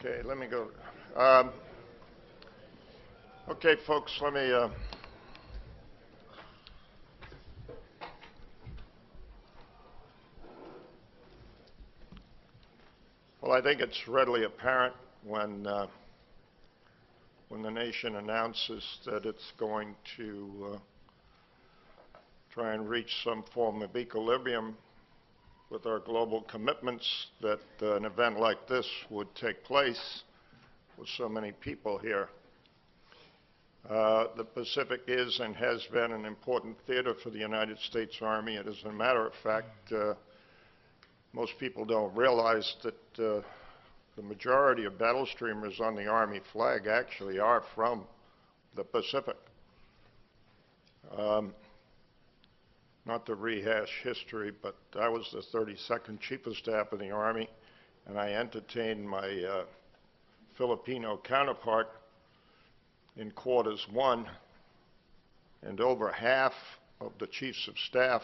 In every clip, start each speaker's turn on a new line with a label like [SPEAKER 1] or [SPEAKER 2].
[SPEAKER 1] Okay, let me go. Okay, folks, let me. Well, I think it's readily apparent when the nation announces that it's going to try and reach some form of equilibrium with our global commitments, that an event like this would take place with so many people here. The Pacific is and has been an important theater for the United States Army. And as a matter of fact, most people don't realize that the majority of battle streamers on the Army flag actually are from the Pacific. Not to rehash history, but I was the 32nd Chief of Staff of the Army, and I entertained my Filipino counterpart in Quarters 1, and over half of the Chiefs of Staff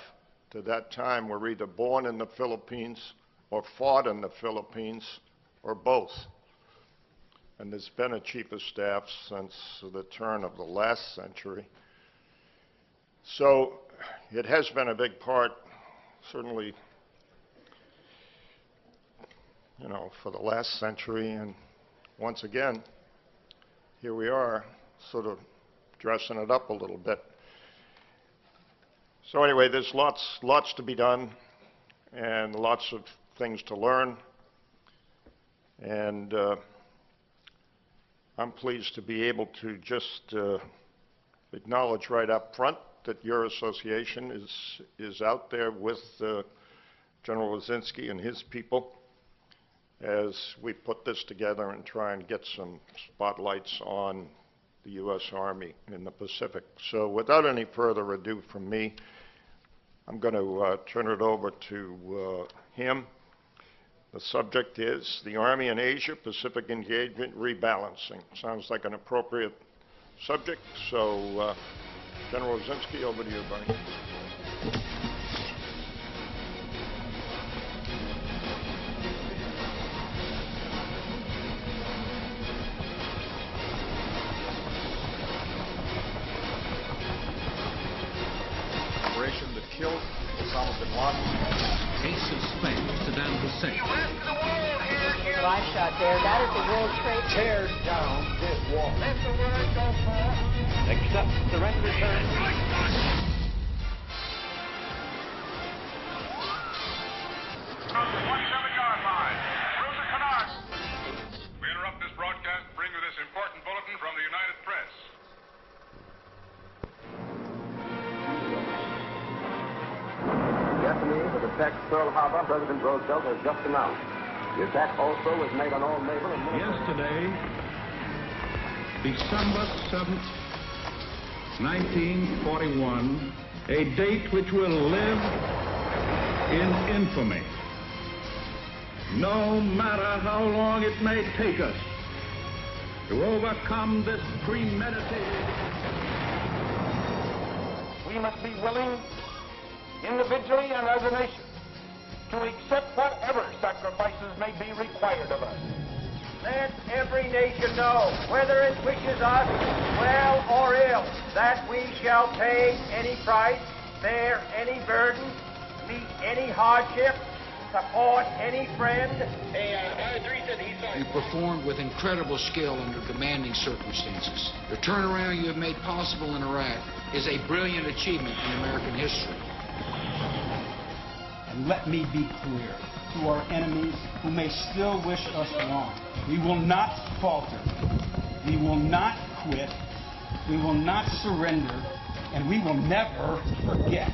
[SPEAKER 1] to that time were either born in the Philippines or fought in the Philippines or both. And there's been a Chief of Staff since the turn of the last century. So it has been a big part, certainly, you know, for the last century. And once again, here we are, sort of dressing it up a little bit. So anyway, there's lots to be done and lots of things to learn. And I'm pleased to be able to just acknowledge right up front that your association is out there with General Wiercinski and his people as we put this together and try and get some spotlights on the U.S. Army in the Pacific. So without any further ado from me, I'm going to turn it over to him. The subject is the Army in Asia, Pacific Engagement Rebalancing. Sounds like an appropriate subject, so General Wiercinski, over to you, buddy.
[SPEAKER 2] Operation that killed Osama bin Laden.
[SPEAKER 3] Case of Spain, Saddam Hussein.
[SPEAKER 4] Live shot there. That is the World Trade.
[SPEAKER 2] Tear down this wall.
[SPEAKER 4] Let the word go forth.
[SPEAKER 5] Accept surrender terms.
[SPEAKER 6] From the 27-yard line, through the canard. We interrupt this broadcast to bring you this important bulletin from the United Press.
[SPEAKER 5] Japanese have attacked Pearl Harbor, President Roosevelt has just announced. The attack also was made on all naval and military.
[SPEAKER 3] Yesterday, December 7th, 1941, a date which will live in infamy. No matter how long it may take us to overcome this premeditated.
[SPEAKER 5] We must be willing, individually and as a nation, to accept whatever sacrifices may be required of us.
[SPEAKER 7] Let every nation know, whether it wishes us well or ill, that we shall pay any price, bear any burden, meet any hardship, support any friend.
[SPEAKER 8] You performed with incredible skill under demanding circumstances. The turnaround you have made possible in Iraq is a brilliant achievement in American history.
[SPEAKER 9] And let me be clear to our enemies who may still wish us wrong. We will not falter. We will not quit. We will not surrender. And we will never forget.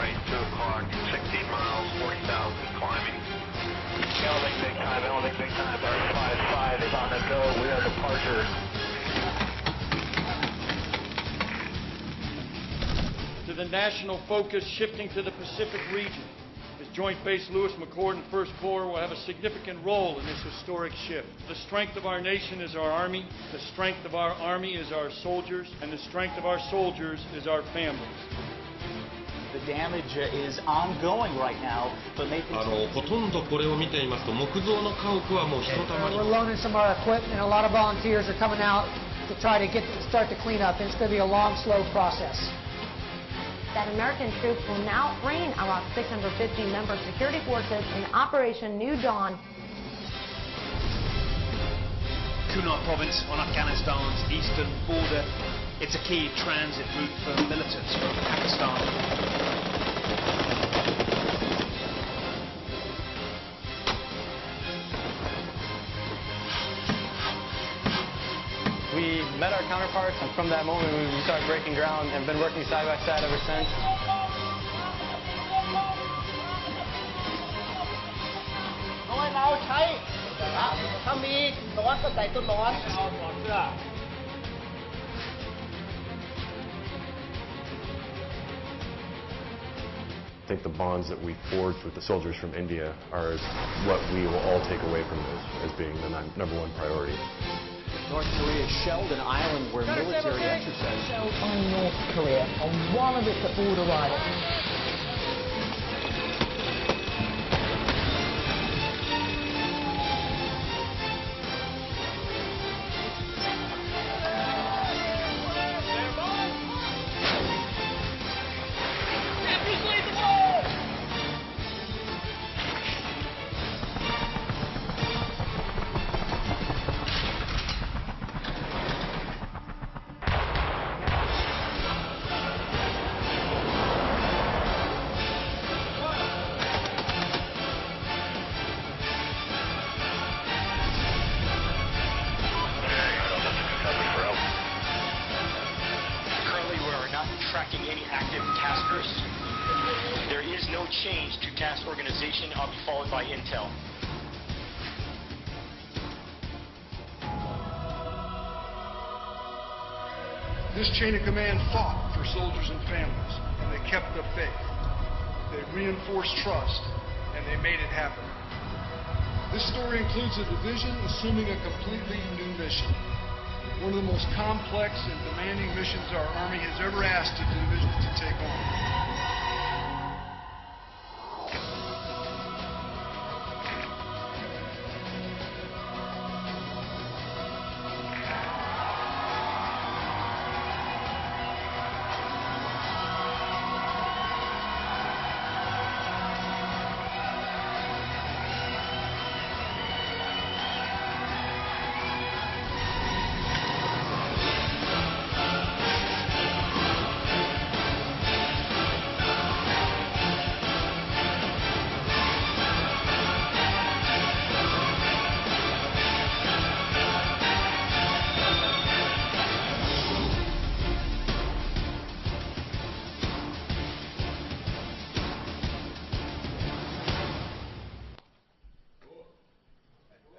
[SPEAKER 6] right, 2 o'clock, 16 miles, 40,000, climbing. Elding big time, Barry 5-5 is on the go, we are departure.
[SPEAKER 10] To the national focus shifting to the Pacific region, as Joint Base Lewis McChord and 1st Corps will have a significant role in this historic shift. The strength of our nation is our Army, the strength of our Army is our soldiers, and the strength of our soldiers is our families.
[SPEAKER 11] The damage is ongoing right now, but maybe...
[SPEAKER 12] ほとんどこれを見ていますと、木造の家屋はもうひとたまり。
[SPEAKER 4] We're loaning some of our equipment, and a lot of volunteers are coming out to try to start to clean up, and it's going to be a long, slow process.
[SPEAKER 13] That American troops will now train Iraq's 650-member security forces in Operation New Dawn.
[SPEAKER 14] Kunar province on Afghanistan's eastern border. It's a key transit route for militants from Pakistan.
[SPEAKER 15] We met our counterparts, and from that moment we started breaking ground and been working side by side ever since.
[SPEAKER 16] I think the bonds that we forged with the soldiers from India are what we will all take away from this as being the #1 priority.
[SPEAKER 11] North Korea shelled an island where military exercises...
[SPEAKER 4] Shelled on North Korea, on one of its border islands.
[SPEAKER 14] Tracking any active taskers. There is no change to task organization. I'll be followed by intel.
[SPEAKER 17] This chain of command fought for soldiers and families, and they kept the faith. They reinforced trust, and they made it happen. This story includes a division assuming a completely new mission. One of the most complex and demanding missions our Army has ever asked a division to take on.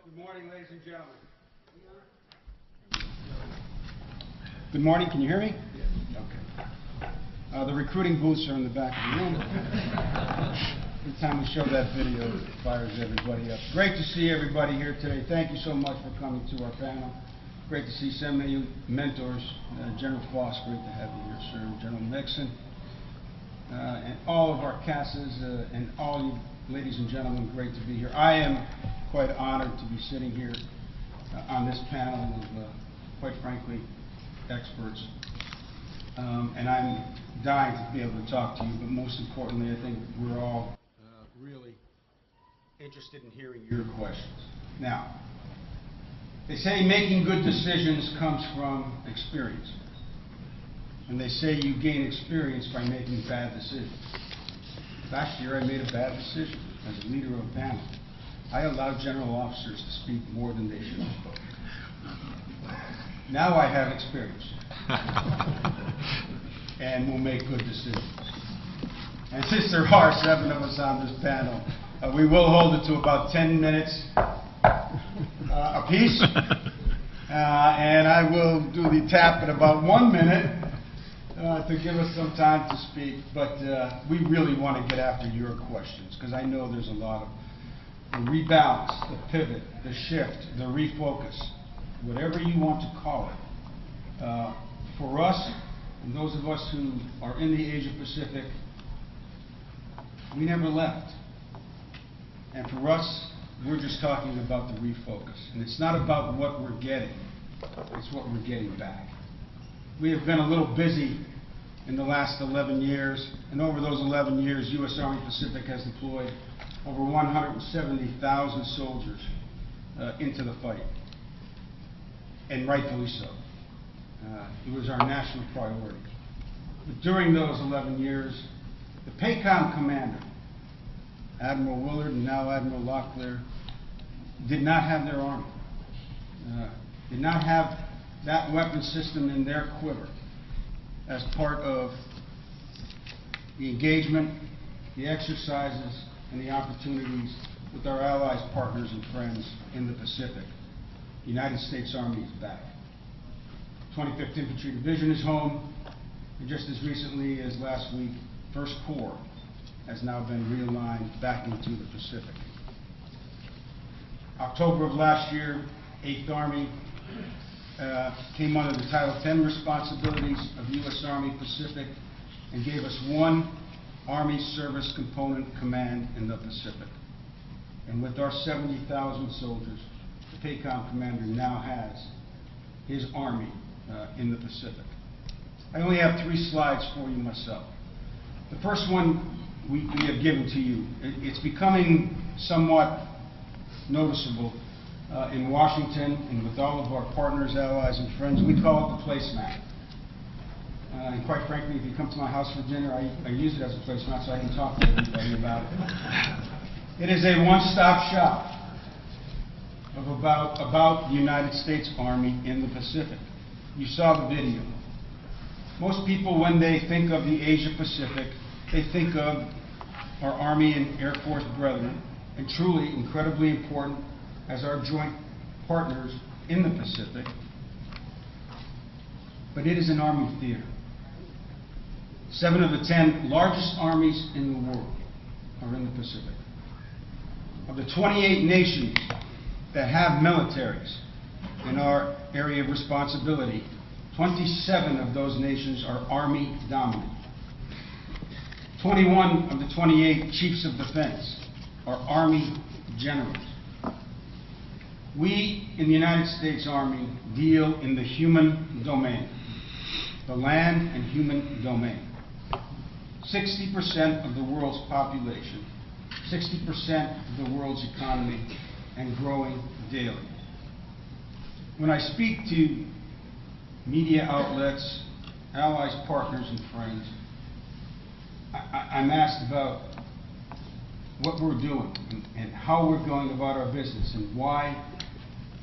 [SPEAKER 9] Good morning, ladies and gentlemen. Good morning, can you hear me? Okay. The recruiting booths are in the back of the room. Every time we show that video, it fires everybody up. Great to see everybody here today. Thank you so much for coming to our panel. Great to see so many mentors. General Foss, great to have you here, sir. General Nixon. And all of our CASAs and all you ladies and gentlemen, great to be here. I am quite honored to be sitting here on this panel of, quite frankly, experts. And I'm dying to be able to talk to you, but most importantly, I think we're all really interested in hearing your questions. Now, they say making good decisions comes from experience. And they say you gain experience by making bad decisions. Last year I made a bad decision as a leader of a panel. I allowed general officers to speak more than they should have spoken. Now I have experience. And will make good decisions. And since there are 7 of us on this panel, we will hold it to about 10 minutes apiece. And I will do the tap at about 1 minute to give us some time to speak. But we really want to get after your questions, because I know there's a lot of the rebalance, the pivot, the shift, the refocus, whatever you want to call it. For us, and those of us who are in the Asia Pacific, we never left. And for us, we're just talking about the refocus. And it's not about what we're getting, it's what we're getting back. We have been a little busy in the last 11 years, and over those 11 years, U.S. Army Pacific has deployed over 170,000 soldiers into the fight, and rightfully so. It was our national priority. But during those 11 years, the PACOM commander, Admiral Willard and now Admiral Locklear, did not have their army, did not have that weapon system in their quiver as part of the engagement, the exercises, and the opportunities with our allies, partners, and friends in the Pacific. The United States Army is back. 25th Infantry Division is home, and just as recently as last week, 1st Corps has now been realigned back into the Pacific. October of last year, 8th Army came under the Title 10 responsibilities of U.S. Army Pacific and gave us one Army Service Component Command in the Pacific. And with our 70,000 soldiers, the PACOM commander now has his Army in the Pacific. I only have 3 slides for you myself. The first one we have given to you. It's becoming somewhat noticeable in Washington and with all of our partners, allies, and friends. We call it the placemat. And quite frankly, if you come to my house for dinner, I use it as a placemat so I can talk to everybody about it. It is a one-stop shop of about the United States Army in the Pacific. You saw the video. Most people, when they think of the Asia Pacific, they think of our Army and Air Force brethren, and truly incredibly important as our joint partners in the Pacific. But it is an Army theater. 7 of the 10 largest armies in the world are in the Pacific. Of the 28 nations that have militaries in our area of responsibility, 27 of those nations are Army dominant. 21 of the 28 chiefs of defense are Army generals. We in the United States Army deal in the human domain, the land and human domain. 60% of the world's population, 60% of the world's economy, and growing daily. When I speak to media outlets, allies, partners, and friends, I'm asked about what we're doing and how we're going about our business and why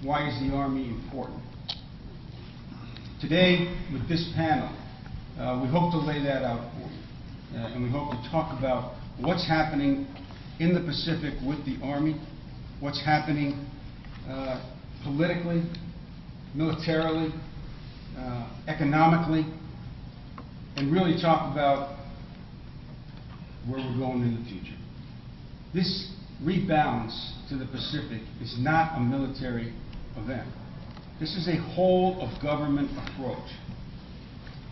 [SPEAKER 9] is the Army important. Today, with this panel, we hope to lay that out for you, and we hope to talk about what's happening in the Pacific with the Army, what's happening politically, militarily, economically, and really talk about where we're going in the future. This rebalance to the Pacific is not a military event. This is a whole of government approach.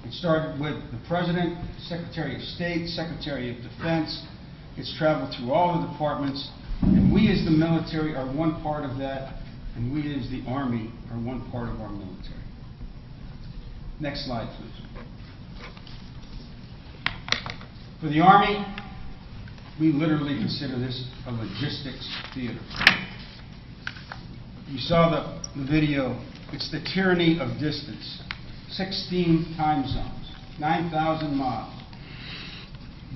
[SPEAKER 9] It started with the President, Secretary of State, Secretary of Defense. It's traveled through all the departments, and we as the military are one part of that, and we as the Army are one part of our military. Next slide, please. For the Army, we literally consider this a logistics theater. You saw the video. It's the tyranny of distance. 16 time zones, 9,000 miles.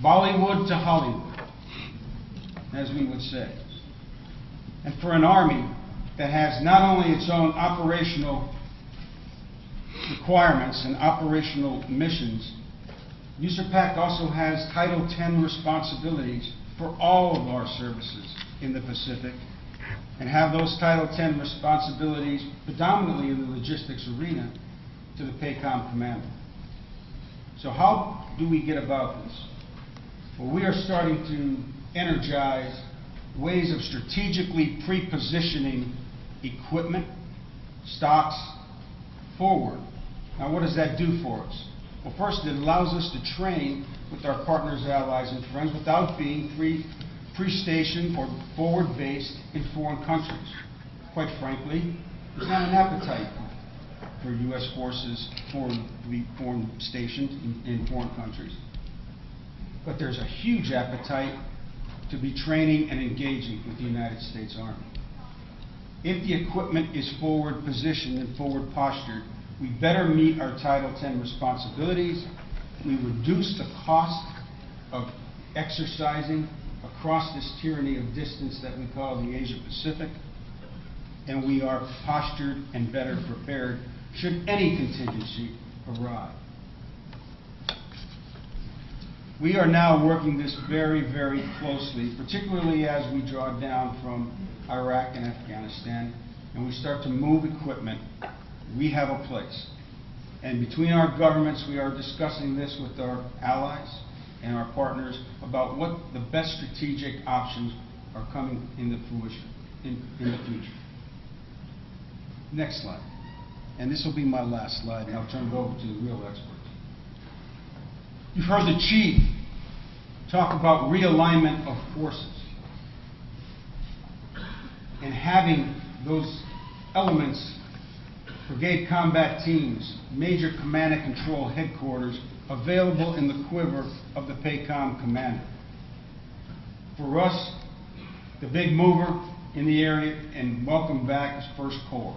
[SPEAKER 9] Bollywood to Hollywood, as we would say. And for an Army that has not only its own operational requirements and operational missions, USAPAC also has Title X responsibilities for all of our services in the Pacific, and have those Title X responsibilities predominantly in the logistics arena to the PACOM commander. So how do we get about this? Well, we are starting to energize ways of strategically pre-positioning equipment, stocks, forward. Now, what does that do for us? Well, first, it allows us to train with our partners, allies, and friends without being pre-stationed or forward-based in foreign countries. Quite frankly, there's not an appetite for U.S. forces to be foreign stationed in foreign countries. But there's a huge appetite to be training and engaging with the United States Army. If the equipment is forward positioned and forward postured, we better meet our Title X responsibilities. We reduce the cost of exercising across this tyranny of distance that we call the Asia Pacific, and we are postured and better prepared should any contingency arrive. We are now working this very, very closely, particularly as we draw down from Iraq and Afghanistan, and we start to move equipment. We have a place. And between our governments, we are discussing this with our allies and our partners about what the best strategic options are coming into fruition in the future. Next slide. And this will be my last slide, and I'll turn it over to the real experts. You've heard the chief talk about realignment of forces and having those elements, brigade combat teams, major command and control headquarters available in the quiver of the PACOM commander. For us, the big mover in the area, and welcome back, is First Corps.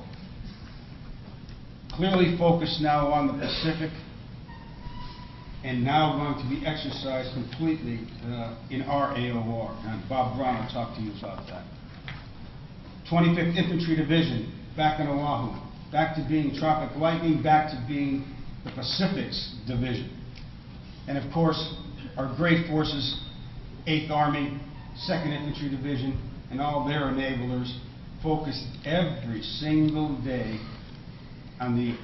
[SPEAKER 9] Clearly focused now on the Pacific, and now going to be exercised completely in our AOR. And Bob Brown will talk to you about that. 25th Infantry Division, back in Oahu, back to being Tropic Lightning, back to being the Pacific's division. And of course, our great forces, 8th Army, 2nd Infantry Division, and all their enablers, focused every single day on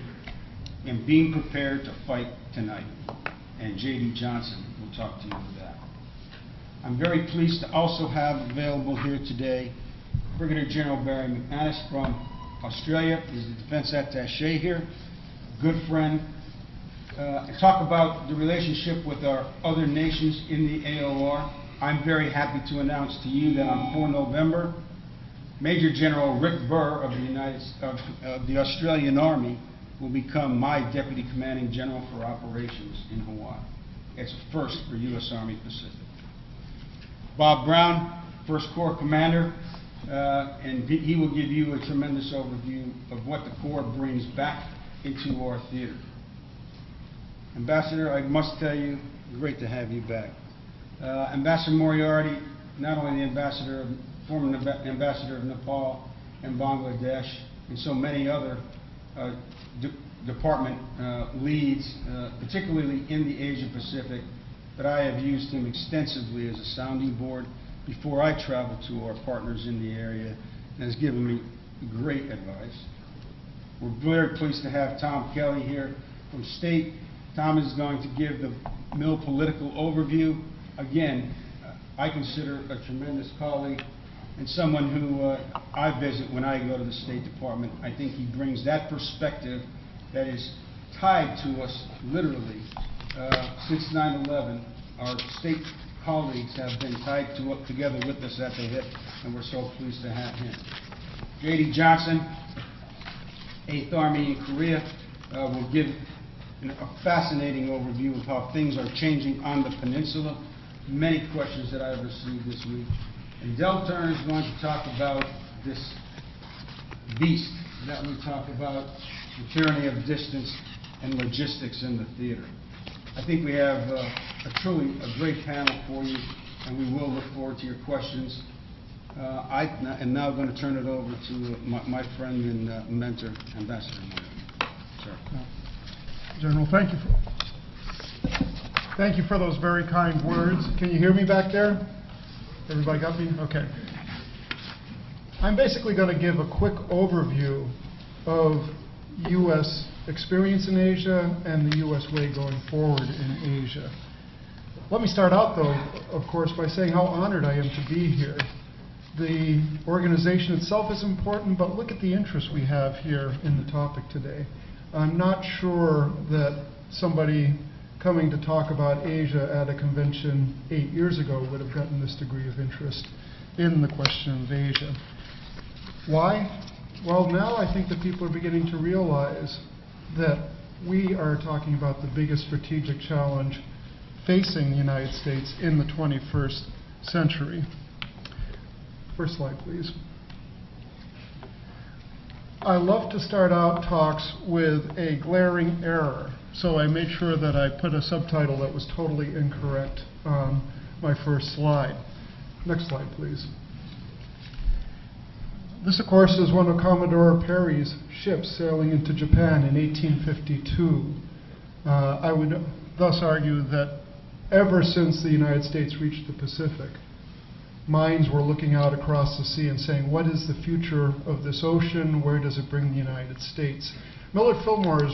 [SPEAKER 9] and being prepared to fight tonight. And J.D. Johnson will talk to you about that. I'm very pleased to also have available here today Brigadier General Barry McManus from Australia. He's the defense attaché here, good friend. Talk about the relationship with our other nations in the AOR. I'm very happy to announce to you that on 4 November, Major General Rick Burr of the Australian Army will become my Deputy Commanding General for Operations in Hawaii. It's a first for U.S. Army Pacific. Bob Brown, 1st Corps Commander, and he will give you a tremendous overview of what the Corps brings back into our theater. Ambassador, I must tell you, great to have you back. Ambassador Moriarty, not only the former ambassador of Nepal and Bangladesh, and so many other department leads, particularly in the Asia Pacific, but I have used him extensively as a sounding board before I travel to our partners in the area, and has given me great advice. We're very pleased to have Tom Kelly here from State. Tom is going to give the mill political overview. Again, I consider a tremendous colleague and someone who I visit when I go to the State Department. I think he brings that perspective that is tied to us literally since 9/11. Our state colleagues have been tied together with us at the hip, and we're so pleased to have him. J.D. Johnson, 8th Army in Korea, will give a fascinating overview of how things are changing on the peninsula. Many questions that I've received this week. And Del Turner is going to talk about this beast that we talk about, the tyranny of distance and logistics in the theater. I think we have truly a great panel for you, and we will look forward to your questions. I am now going to turn it over to my friend and mentor, Ambassador Moore. Sir.
[SPEAKER 18] General, thank you. Thank you for those very kind words. Can you hear me back there? Everybody got me? Okay. I'm basically going to give a quick overview of U.S. experience in Asia and the U.S. way going forward in Asia. Let me start out, though, of course, by saying how honored I am to be here. The organization itself is important, but look at the interest we have here in the topic today. I'm not sure that somebody coming to talk about Asia at a convention 8 years ago would have gotten this degree of interest in the question of Asia. Why? Well, now I think that people are beginning to realize that we are talking about the biggest strategic challenge facing the United States in the 21st century. First slide, please. I love to start out talks with a glaring error, so I made sure that I put a subtitle that was totally incorrect on my first slide. Next slide, please. This, of course, is one of Commodore Perry's ships sailing into Japan in 1852. I would thus argue that ever since the United States reached the Pacific, minds were looking out across the sea and saying, what is the future of this ocean? Where does it bring the United States? Millard Fillmore is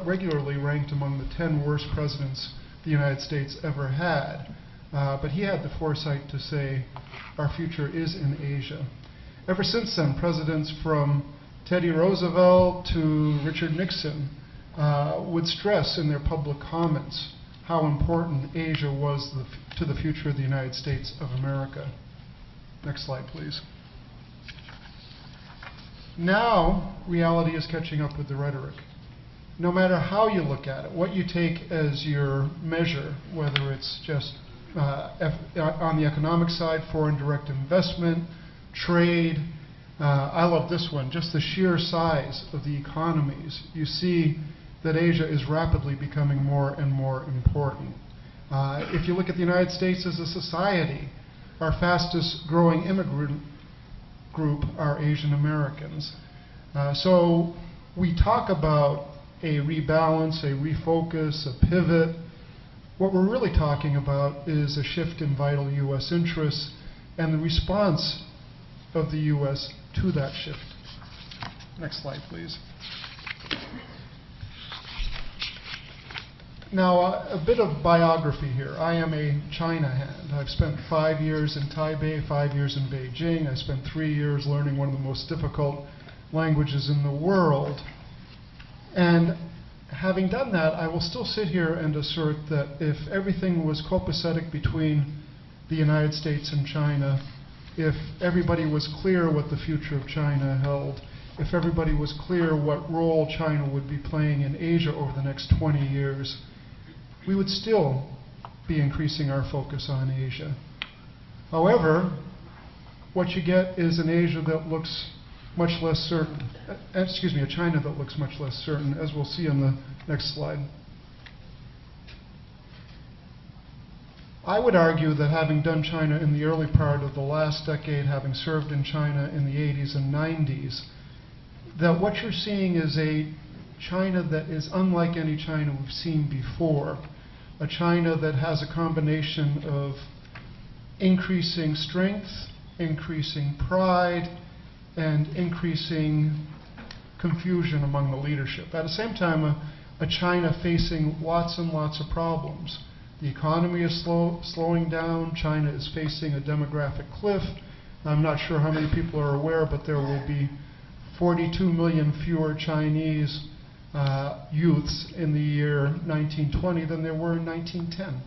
[SPEAKER 18] regularly ranked among the 10 worst presidents the United States ever had. But he had the foresight to say, our future is in Asia. Ever since then, presidents from Teddy Roosevelt to Richard Nixon would stress in their public comments how important Asia was to the future of the United States of America. Next slide, please. Now, reality is catching up with the rhetoric. No matter how you look at it, what you take as your measure, whether it's just on the economic side, foreign direct investment, trade, I love this one, just the sheer size of the economies. You see that Asia is rapidly becoming more and more important. If you look at the United States as a society, our fastest growing immigrant group are Asian Americans. So we talk about a rebalance, a refocus, a pivot. What we're really talking about is a shift in vital U.S. interests and the response of the U.S. to that shift. Next slide, please. Now, a bit of biography here. I am a China hand. I've spent 5 years in Taipei, 5 years in Beijing. I spent 3 years learning one of the most difficult languages in the world. And having done that, I will still sit here and assert that if everything was copacetic between the United States and China, if everybody was clear what the future of China held, if everybody was clear what role China would be playing in Asia over the next 20 years, we would still be increasing our focus on Asia. However, what you get is an Asia that looks much less certain, a China that looks much less certain, as we'll see on the next slide. I would argue that having done China in the early part of the last decade, having served in China in the 80s and 90s, that what you're seeing is a China that is unlike any China we've seen before. A China that has a combination of increasing strength, increasing pride, and increasing confusion among the leadership. At the same time, a China facing lots and lots of problems. The economy is slowing down. China is facing a demographic cliff. I'm not sure how many people are aware, but there will be 42 million fewer Chinese youths in the year 1920 than there were in 1910.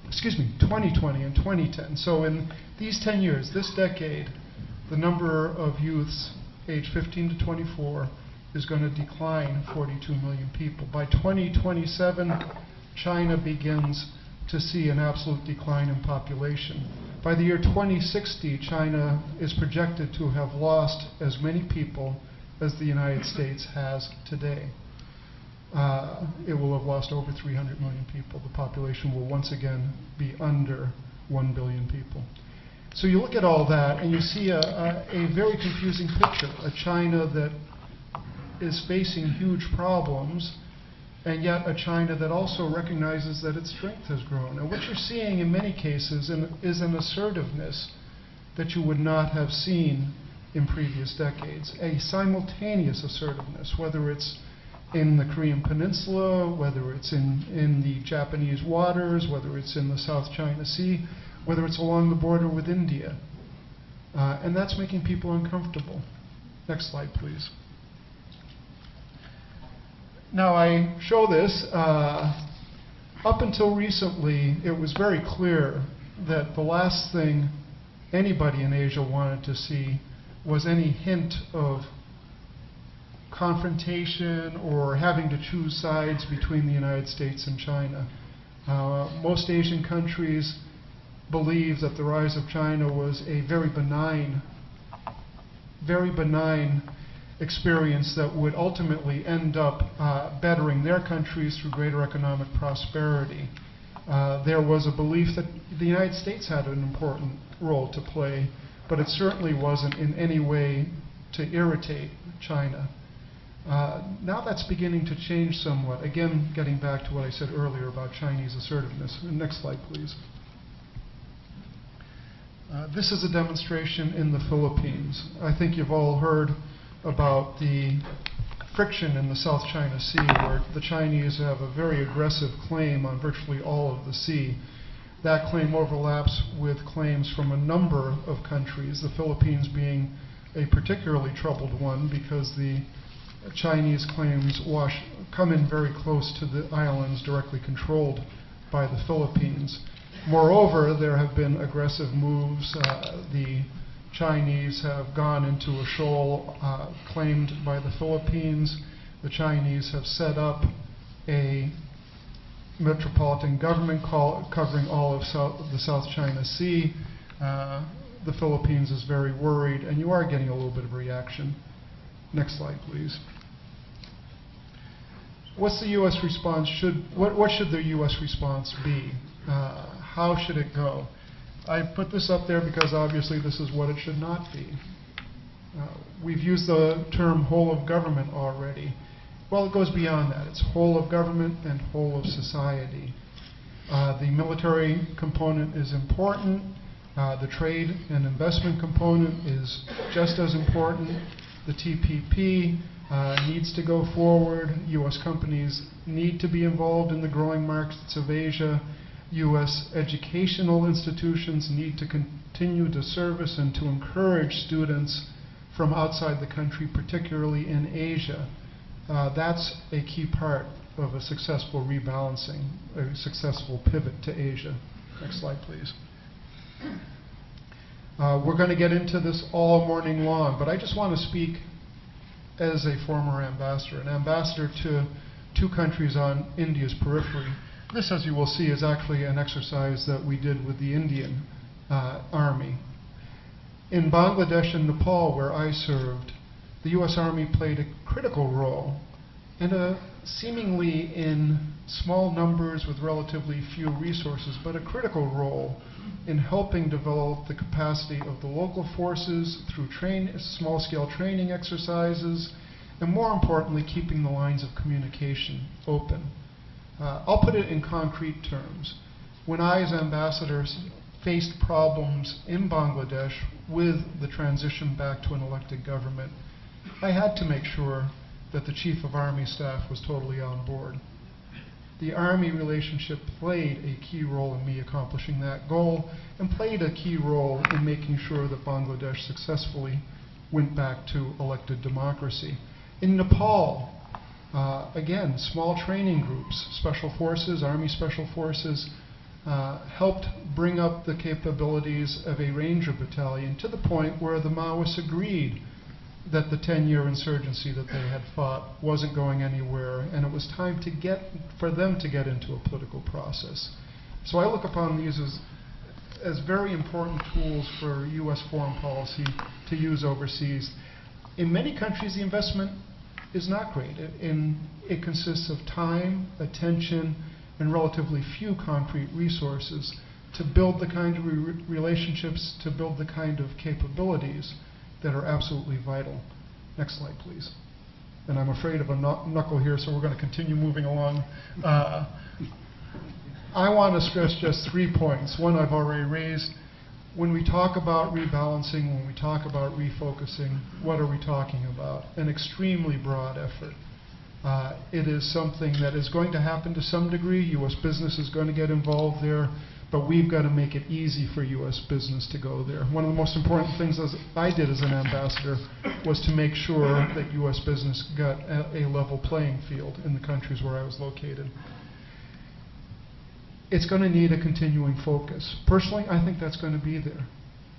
[SPEAKER 18] Excuse me, 2020 and 2010. So in these 10 years, this decade, the number of youths aged 15 to 24 is going to decline 42 million people. By 2027, China begins to see an absolute decline in population. By the year 2060, China is projected to have lost as many people as the United States has today. It will have lost over 300 million people. The population will once again be under 1 billion people. So you look at all that and you see a very confusing picture. A China that is facing huge problems and yet a China that also recognizes that its strength has grown. And what you're seeing in many cases is an assertiveness that you would not have seen in previous decades, a simultaneous assertiveness, whether it's in the Korean Peninsula, whether it's in the Japanese waters, whether it's in the South China Sea, whether it's along the border with India. And that's making people uncomfortable. Next slide, please. Now, I show this. Up until recently, it was very clear that the last thing anybody in Asia wanted to see was any hint of confrontation or having to choose sides between the United States and China. Most Asian countries believe that the rise of China was a very benign experience that would ultimately end up bettering their countries through greater economic prosperity. There was a belief that the United States had an important role to play, but it certainly wasn't in any way to irritate China. Now that's beginning to change somewhat. Again, getting back to what I said earlier about Chinese assertiveness. Next slide, please. This is a demonstration in the Philippines. I think you've all heard about the friction in the South China Sea, where the Chinese have a very aggressive claim on virtually all of the sea. That claim overlaps with claims from a number of countries, the Philippines being a particularly troubled one because the Chinese claims come in very close to the islands directly controlled by the Philippines. Moreover, there have been aggressive moves. The Chinese have gone into a shoal claimed by the Philippines. The Chinese have set up a metropolitan government covering all of the South China Sea. The Philippines is very worried, and you are getting a little bit of reaction. Next slide, please. What's the U.S. response? What should the U.S. response be? How should it go? I put this up there because obviously this is what it should not be. We've used the term whole of government already. Well, it goes beyond that. It's whole of government and whole of society. The military component is important. The trade and investment component is just as important. The TPP needs to go forward. U.S. companies need to be involved in the growing markets of Asia. U.S. educational institutions need to continue to service and to encourage students from outside the country, particularly in Asia. That's a key part of a successful rebalancing, a successful pivot to Asia. Next slide, please. We're going to get into this all morning long, but I just want to speak as a former ambassador, an ambassador to two countries on India's periphery. This, as you will see, is actually an exercise that we did with the Indian Army. In Bangladesh and Nepal, where I served, the U.S. Army played a critical role, and seemingly in small numbers with relatively few resources, but a critical role in helping develop the capacity of the local forces through small-scale training exercises, and more importantly, keeping the lines of communication open. I'll put it in concrete terms. When I, as ambassador, faced problems in Bangladesh with the transition back to an elected government, I had to make sure that the Chief of Army Staff was totally on board. The Army relationship played a key role in me accomplishing that goal, and played a key role in making sure that Bangladesh successfully went back to elected democracy. In Nepal, again, small training groups, special forces, Army special forces, helped bring up the capabilities of a ranger battalion to the point where the Maoists agreed that the 10-year insurgency that they had fought wasn't going anywhere, and it was time for them to get into a political process. So I look upon these as very important tools for U.S. foreign policy to use overseas. In many countries, the investment is not great. It consists of time, attention, and relatively few concrete resources to build the kind of relationships, to build the kind of capabilities that are absolutely vital. Next slide, please. and I'm afraid of a knuckle here, so we're going to continue moving along. I want to stress just 3 points. One I've already raised. When we talk about rebalancing, when we talk about refocusing, what are we talking about? An extremely broad effort. It is something that is going to happen to some degree. U.S. business is going to get involved there, but we've got to make it easy for U.S. business to go there. One of the most important things I did as an ambassador was to make sure that U.S. business got a level playing field in the countries where I was located. It's going to need a continuing focus. Personally, I think that's going to be there.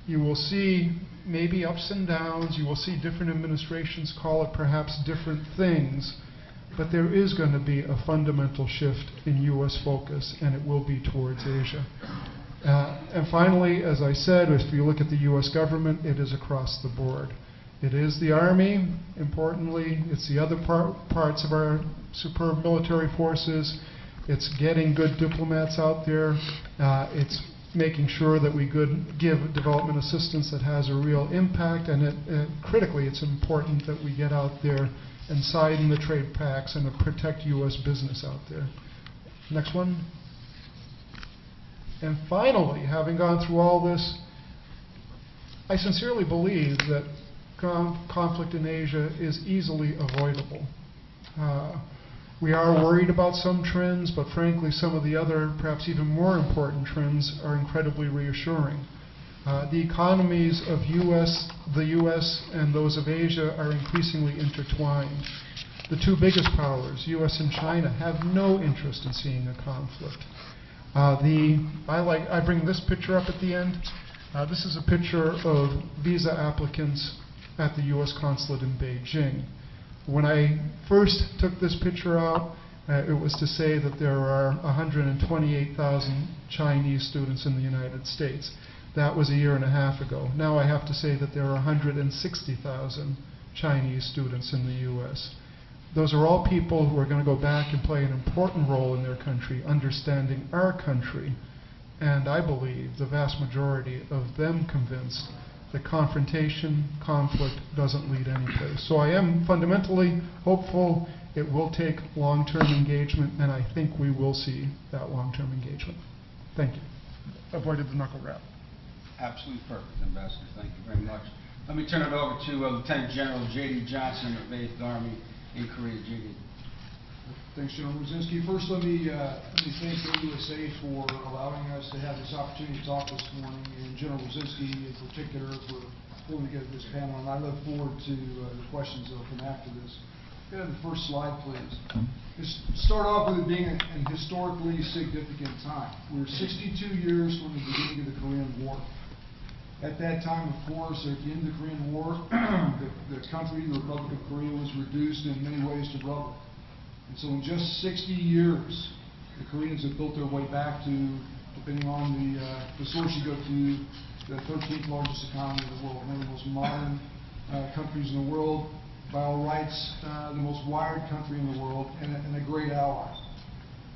[SPEAKER 18] You will see maybe ups and downs. You will see different administrations call it perhaps different things. But there is going to be a fundamental shift in U.S. focus, and it will be towards Asia. And finally, as I said, if you look at the U.S. government, it is across the board. It is the Army, importantly. It's the other parts of our superb military forces. It's getting good diplomats out there. It's making sure that we give development assistance that has a real impact. And critically, it's important that we get out there and sign the trade pacts and to protect U.S. business out there. Next one. And finally, having gone through all this, I sincerely believe that conflict in Asia is easily avoidable. We are worried about some trends, but frankly, some of the other, perhaps even more important trends are incredibly reassuring. The economies of the U.S. and those of Asia are increasingly intertwined. The two biggest powers, U.S. and China, have no interest in seeing a conflict. I bring this picture up at the end. This is a picture of visa applicants at the U.S. consulate in Beijing. When I first took this picture out, it was to say that there are 128,000 Chinese students in the United States. That was a year and a half ago. Now I have to say that there are 160,000 Chinese students in the U.S. Those are all people who are going to go back and play an important role in their country, understanding our country, and I believe the vast majority of them convinced that confrontation, conflict doesn't lead anyplace. So I am fundamentally hopeful it will take long-term engagement, and I think we will see that long-term engagement. Thank you. Avoided the knuckle wrap.
[SPEAKER 19] Absolutely perfect, Ambassador. Thank you very much. Let me turn it over to Lieutenant General J.D. Johnson of the 8th Army in Korea. J.D.
[SPEAKER 17] Thanks, General Wiercinski. First, let me thank AUSA for allowing us to have this opportunity to talk this morning, and General Wiercinski in particular for pulling together this panel. And I look forward to the questions that will come after this. Go to the first slide, please. Let's start off with it being an historically significant time. We're 62 years from the beginning of the Korean War. At that time, of course, at the end of the Korean War, the country, the Republic of Korea, was reduced in many ways to rubble. And so in just 60 years, the Koreans have built their way back to, depending on the source you go to, the 13th largest economy in the world, one of the most modern countries in the world, by all rights, the most wired country in the world, and a great ally.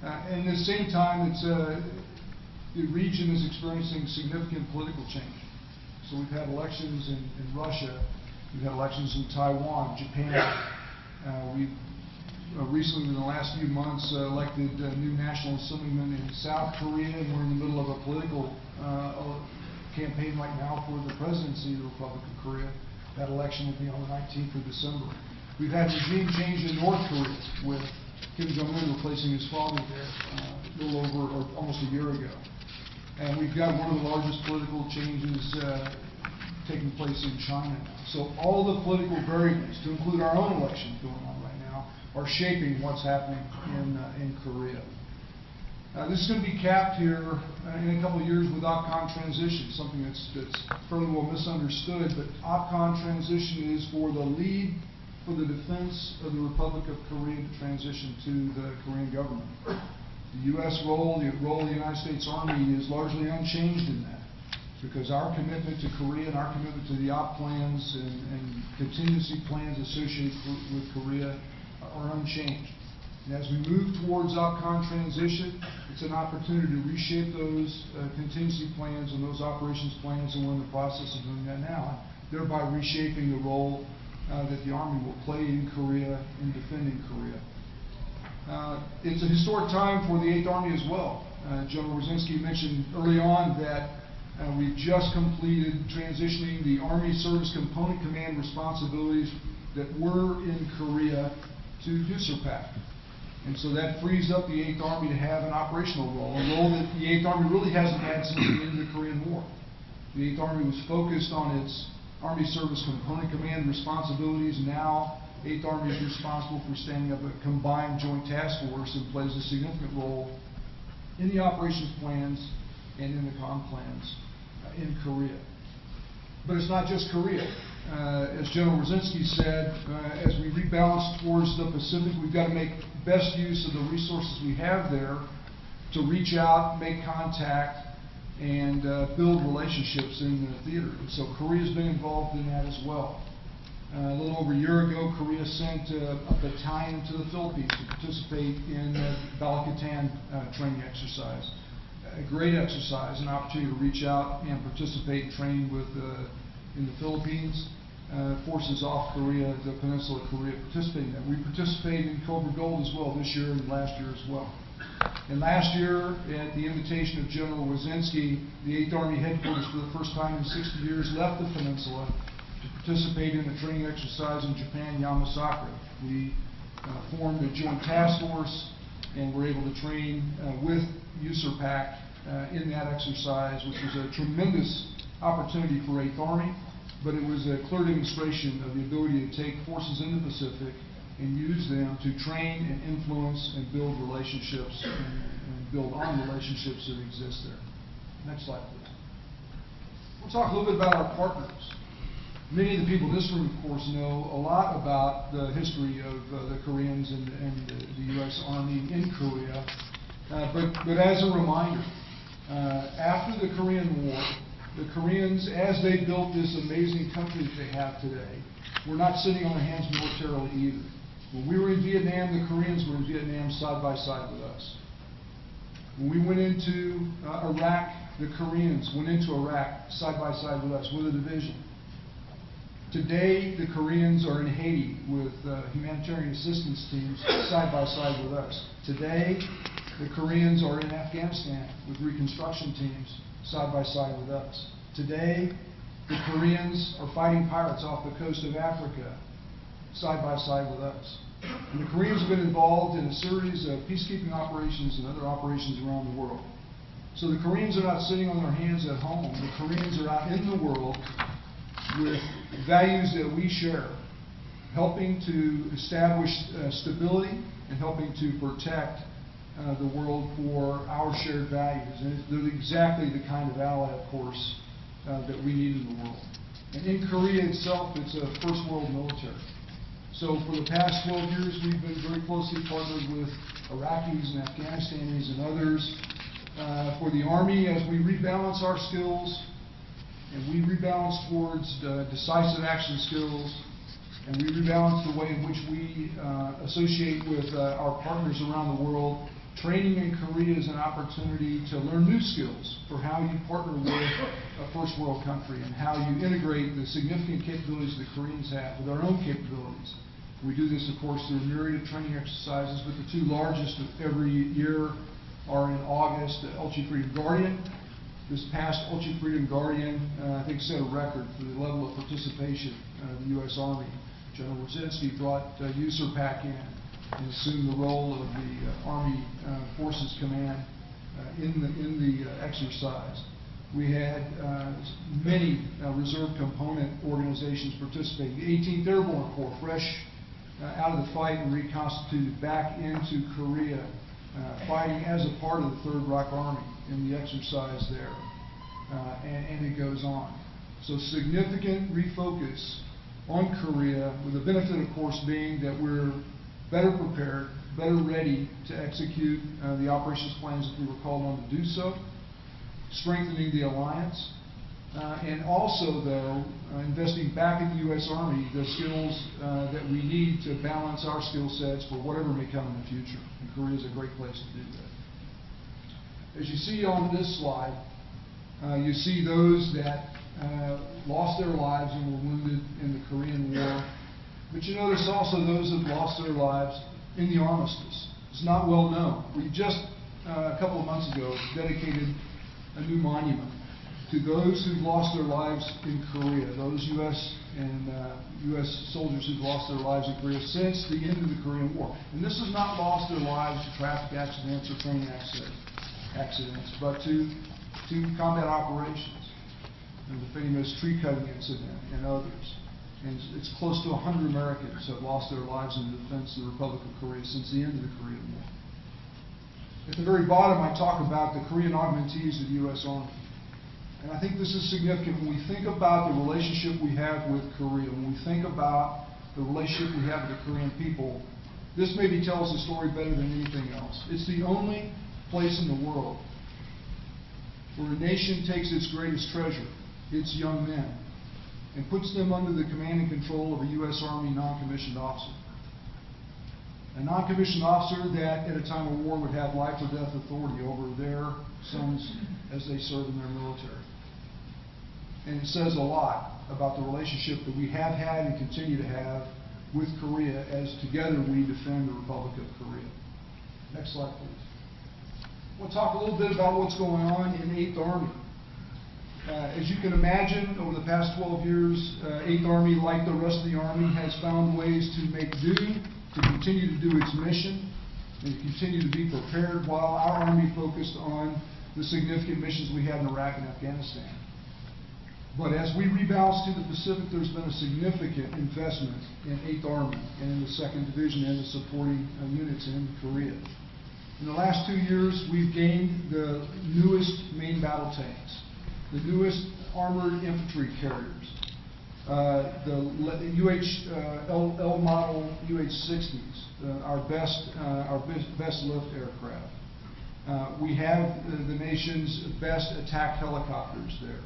[SPEAKER 17] And at the same time, the region is experiencing significant political change. So we've had elections in Russia, we've had elections in Taiwan, Japan. We've recently, in the last few months, elected new national assemblymen in South Korea, and we're in the middle of a political campaign right now for the presidency of the Republic of Korea. That election will be on the 19th of December. We've had regime change in North Korea with Kim Jong-un replacing his father there a little over, or almost a year ago. And we've got one of the largest political changes taking place in China now. So all the political variables, to include our own election going on right now, are shaping what's happening in Korea. This is going to be capped here in a couple of years with OPCON transition, something that's fairly well misunderstood, but OPCON transition is for the lead for the defense of the Republic of Korea to transition to the Korean government. The U.S. role, the role of the United States Army is largely unchanged in that, because our commitment to Korea and our commitment to the OP plans and contingency plans associated with Korea are unchanged. And as we move towards OPCON transition, it's an opportunity to reshape those contingency plans and those operations plans, and we're in the process of doing that now, thereby reshaping the role that the Army will play in Korea in defending Korea. It's a historic time for the 8th Army as well. General Wiercinski mentioned early on that we've just completed transitioning the Army Service Component Command responsibilities that were in Korea to USAPAC. And so that frees up the 8th Army to have an operational role, a role that the 8th Army really hasn't had since the end of the Korean War. The 8th Army was focused on its Army Service Component Command responsibilities. Now, 8th Army is responsible for standing up a combined joint task force and plays a significant role in the operations plans and in the comm plans in Korea. But it's not just Korea. As General Wiercinski said, as we rebalance towards the Pacific, we've got to make best use of the resources we have there to reach out, make contact, and build relationships in the theater. And so Korea's been involved in that as well. A little over a year ago, Korea sent a battalion to the Philippines to participate in the Balakatan training exercise. A great exercise, an opportunity to reach out and participate and train with in the Philippines. Forces off Korea, the peninsula of Korea, participating in that. We participated in Cobra Gold as well this year and last year as well. And last year, at the invitation of General Wiercinski, the 8th Army headquarters for the first time in 60 years left the peninsula to participate in a training exercise in Japan, Yamasaka. We formed a joint task force and were able to train with USAPAC in that exercise, which was a tremendous opportunity for 8th Army, but it was a clear demonstration of the ability to take forces in the Pacific and use them to train and influence and build relationships and build on relationships that exist there. Next slide, please. We'll talk a little bit about our partners. Many of the people in this room, of course, know a lot about the history of the Koreans and the U.S. Army in Korea. But as a reminder, after the Korean War, the Koreans, as they built this amazing country that they have today, were not sitting on their hands militarily either. When we were in Vietnam, the Koreans were in Vietnam side by side with us. When we went into Iraq, the Koreans went into Iraq side by side with us, with a division. Today, the Koreans are in Haiti with humanitarian assistance teams side by side with us. Today, the Koreans are in Afghanistan with reconstruction teams side by side with us. Today, the Koreans are fighting pirates off the coast of Africa side by side with us. And the Koreans have been involved in a series of peacekeeping operations and other operations around the world. So the Koreans are not sitting on their hands at home. The Koreans are out in the world with values that we share, helping to establish stability and helping to protect the world for our shared values. And they're exactly the kind of ally, of course, that we need in the world. And in Korea itself, it's a first world military. So for the past 12 years, we've been very closely partnered with Iraqis and Afghanistanis and others. For the Army, as we rebalance our skills, and we rebalance towards decisive action skills, and we rebalance the way in which we associate with our partners around the world, training in Korea is an opportunity to learn new skills for how you partner with a first world country and how you integrate the significant capabilities the Koreans have with our own capabilities. We do this, of course, through a myriad of training exercises, but the two largest of every year are in August, the Ulchi Freedom Guardian. This past Ulchi Freedom Guardian, I think, set a record for the level of participation of the U.S. Army. General Wiercinski brought USAPAC in and assumed the role of the Army Forces Command in the exercise. We had many reserve component organizations participating. The 18th Airborne Corps, fresh out of the fight and reconstituted back into Korea, fighting as a part of the 3rd Rock Army in the exercise there. And it goes on. So significant refocus on Korea, with the benefit, of course, being that we're better prepared, better ready to execute the operations plans that we were called on to do so, strengthening the alliance, and also, though, investing back in the U.S. Army the skills that we need to balance our skill sets for whatever may come in the future. And Korea is a great place to do that. As you see on this slide, you see those that lost their lives and were wounded in the Korean War. But you notice also those that lost their lives in the armistice. It's not well known. We just, a couple of months ago, dedicated a new monument to those who've lost their lives in Korea, those U.S. and U.S. soldiers who've lost their lives in Korea since the end of the Korean War. And this has not lost their lives to traffic accidents or train accidents, but to combat operations, and the famous tree cutting incident and others. And it's close to 100 Americans have lost their lives in the defense of the Republic of Korea since the end of the Korean War. At the very bottom, I talk about the Korean augmentees of the U.S. Army. And I think this is significant. When we think about the relationship we have with Korea, when we think about the relationship we have with the Korean people, this maybe tells the story better than anything else. It's the only place in the world where a nation takes its greatest treasure, its young men, and puts them under the command and control of a U.S. Army non-commissioned officer. A non-commissioned officer that, at a time of war, would have life or death authority over their sons as they serve in their military. And it says a lot about the relationship that we have had and continue to have with Korea as together we defend the Republic of Korea. Next slide, please. We'll talk a little bit about what's going on in 8th Army. As you can imagine, over the past 12 years, 8th Army, like the rest of the Army, has found ways to make do, to continue to do its mission, and to continue to be prepared while our Army focused on the significant missions we had in Iraq and Afghanistan. But as we rebalance to the Pacific, there's been a significant investment in 8th Army and in the 2nd Division and the supporting units in Korea. In the last 2 years, we've gained the newest main battle tanks, the newest armored infantry carriers, the L model UH-60s, our best lift aircraft. We have the nation's best attack helicopters there.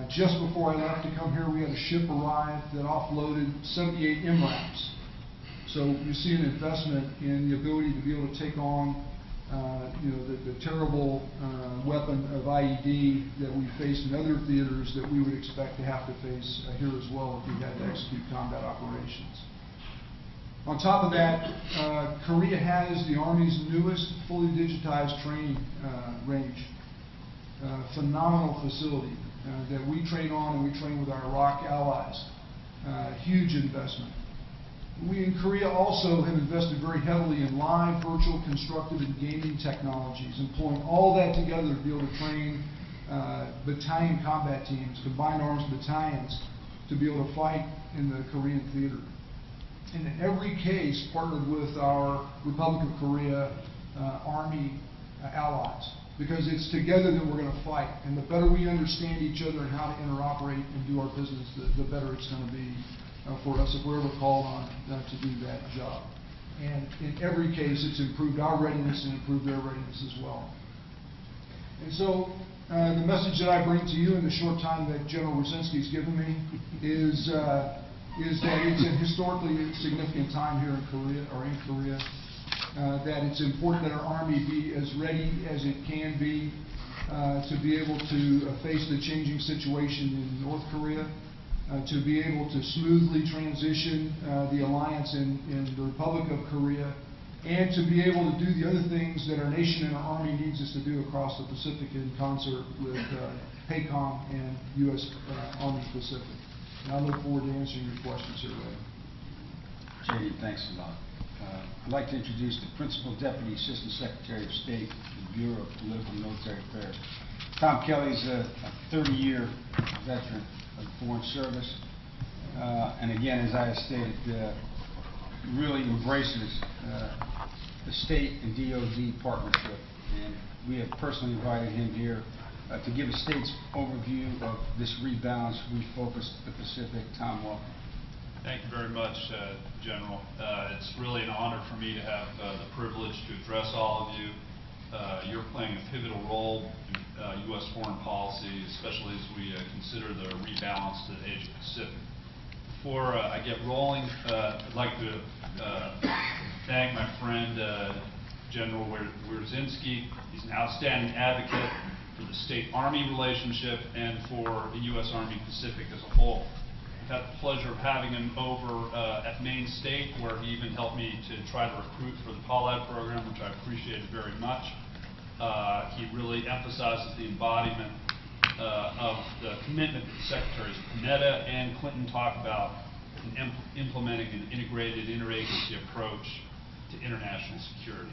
[SPEAKER 17] Just before I left to come here, we had a ship arrive that offloaded 78 MRAPs. So you see an investment in the ability to be able to take on the terrible weapon of IED that we face in other theaters that we would expect to have to face here as well if we had to execute combat operations. On top of that, Korea has the Army's newest fully digitized training range. Phenomenal facility that we train on and we train with our Iraq allies. Huge investment. We in Korea also have invested very heavily in live, virtual, constructive, and gaming technologies, and pulling all that together to be able to train battalion combat teams, combined arms battalions, to be able to fight in the Korean theater. And in every case, partnered with our Republic of Korea Army allies, because it's together that we're going to fight. And the better we understand each other and how to interoperate and do our business, the better it's going to be for us if we're ever called on to do that job. And in every case, it's improved our readiness and improved their readiness as well. And so the message that I bring to you in the short time that General Wiercinski's given me is that it's a historically significant time here in Korea, that it's important that our Army be as ready as it can be to be able to face the changing situation in North Korea, to be able to smoothly transition the alliance in the Republic of Korea, and to be able to do the other things that our nation and our Army needs us to do across the Pacific in concert with PACOM and U.S. Army Pacific. And I look forward to answering your questions here later.
[SPEAKER 19] J.D., thanks a lot. I'd like to introduce the Principal Deputy Assistant Secretary of State for the Bureau of Political and Military Affairs. Tom Kelly's a 30-year veteran of the Foreign Service. And again, as I have stated, really embraces the state and DoD partnership. And we have personally invited him here to give a state's overview of this rebalance, refocus the Pacific. Tom, welcome.
[SPEAKER 20] Thank you very much, General. It's really an honor for me to have the privilege to address all of you. You're playing a pivotal role in U.S. foreign policy, especially as we consider the rebalance to the Asia Pacific. Before I get rolling, I'd like to thank my friend, General Wiercinski. He's an outstanding advocate for the state-Army relationship and for the U.S. Army Pacific as a whole. had the pleasure of having him over at Maine State, where he even helped me to try to recruit for the Paulad program, which I appreciated very much. He really emphasizes the embodiment of the commitment that Secretaries Panetta and Clinton talk about in implementing an integrated interagency approach to international security.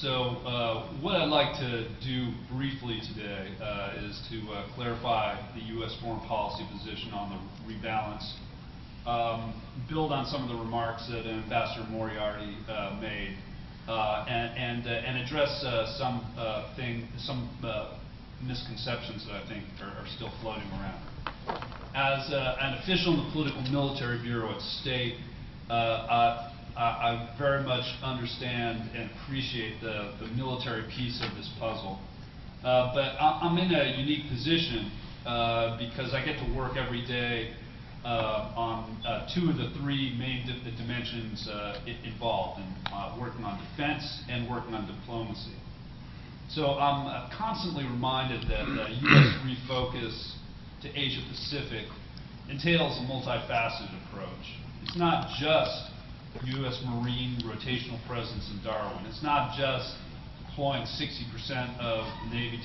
[SPEAKER 20] So what I'd like to do briefly today is to clarify the U.S. foreign policy position on the rebalance, build on some of the remarks that Ambassador Moriarty made, and address some misconceptions that I think are still floating around. As an official in the Political Military Bureau at State, I very much understand and appreciate the military piece of this puzzle. But I'm in a unique position because I get to work every day on two of the three main dimensions involved in working on defense and working on diplomacy. So I'm constantly reminded that U.S. refocus to Asia Pacific entails a multifaceted approach. It's not just U.S. Marine rotational presence in Darwin. It's not just deploying 60% of the Navy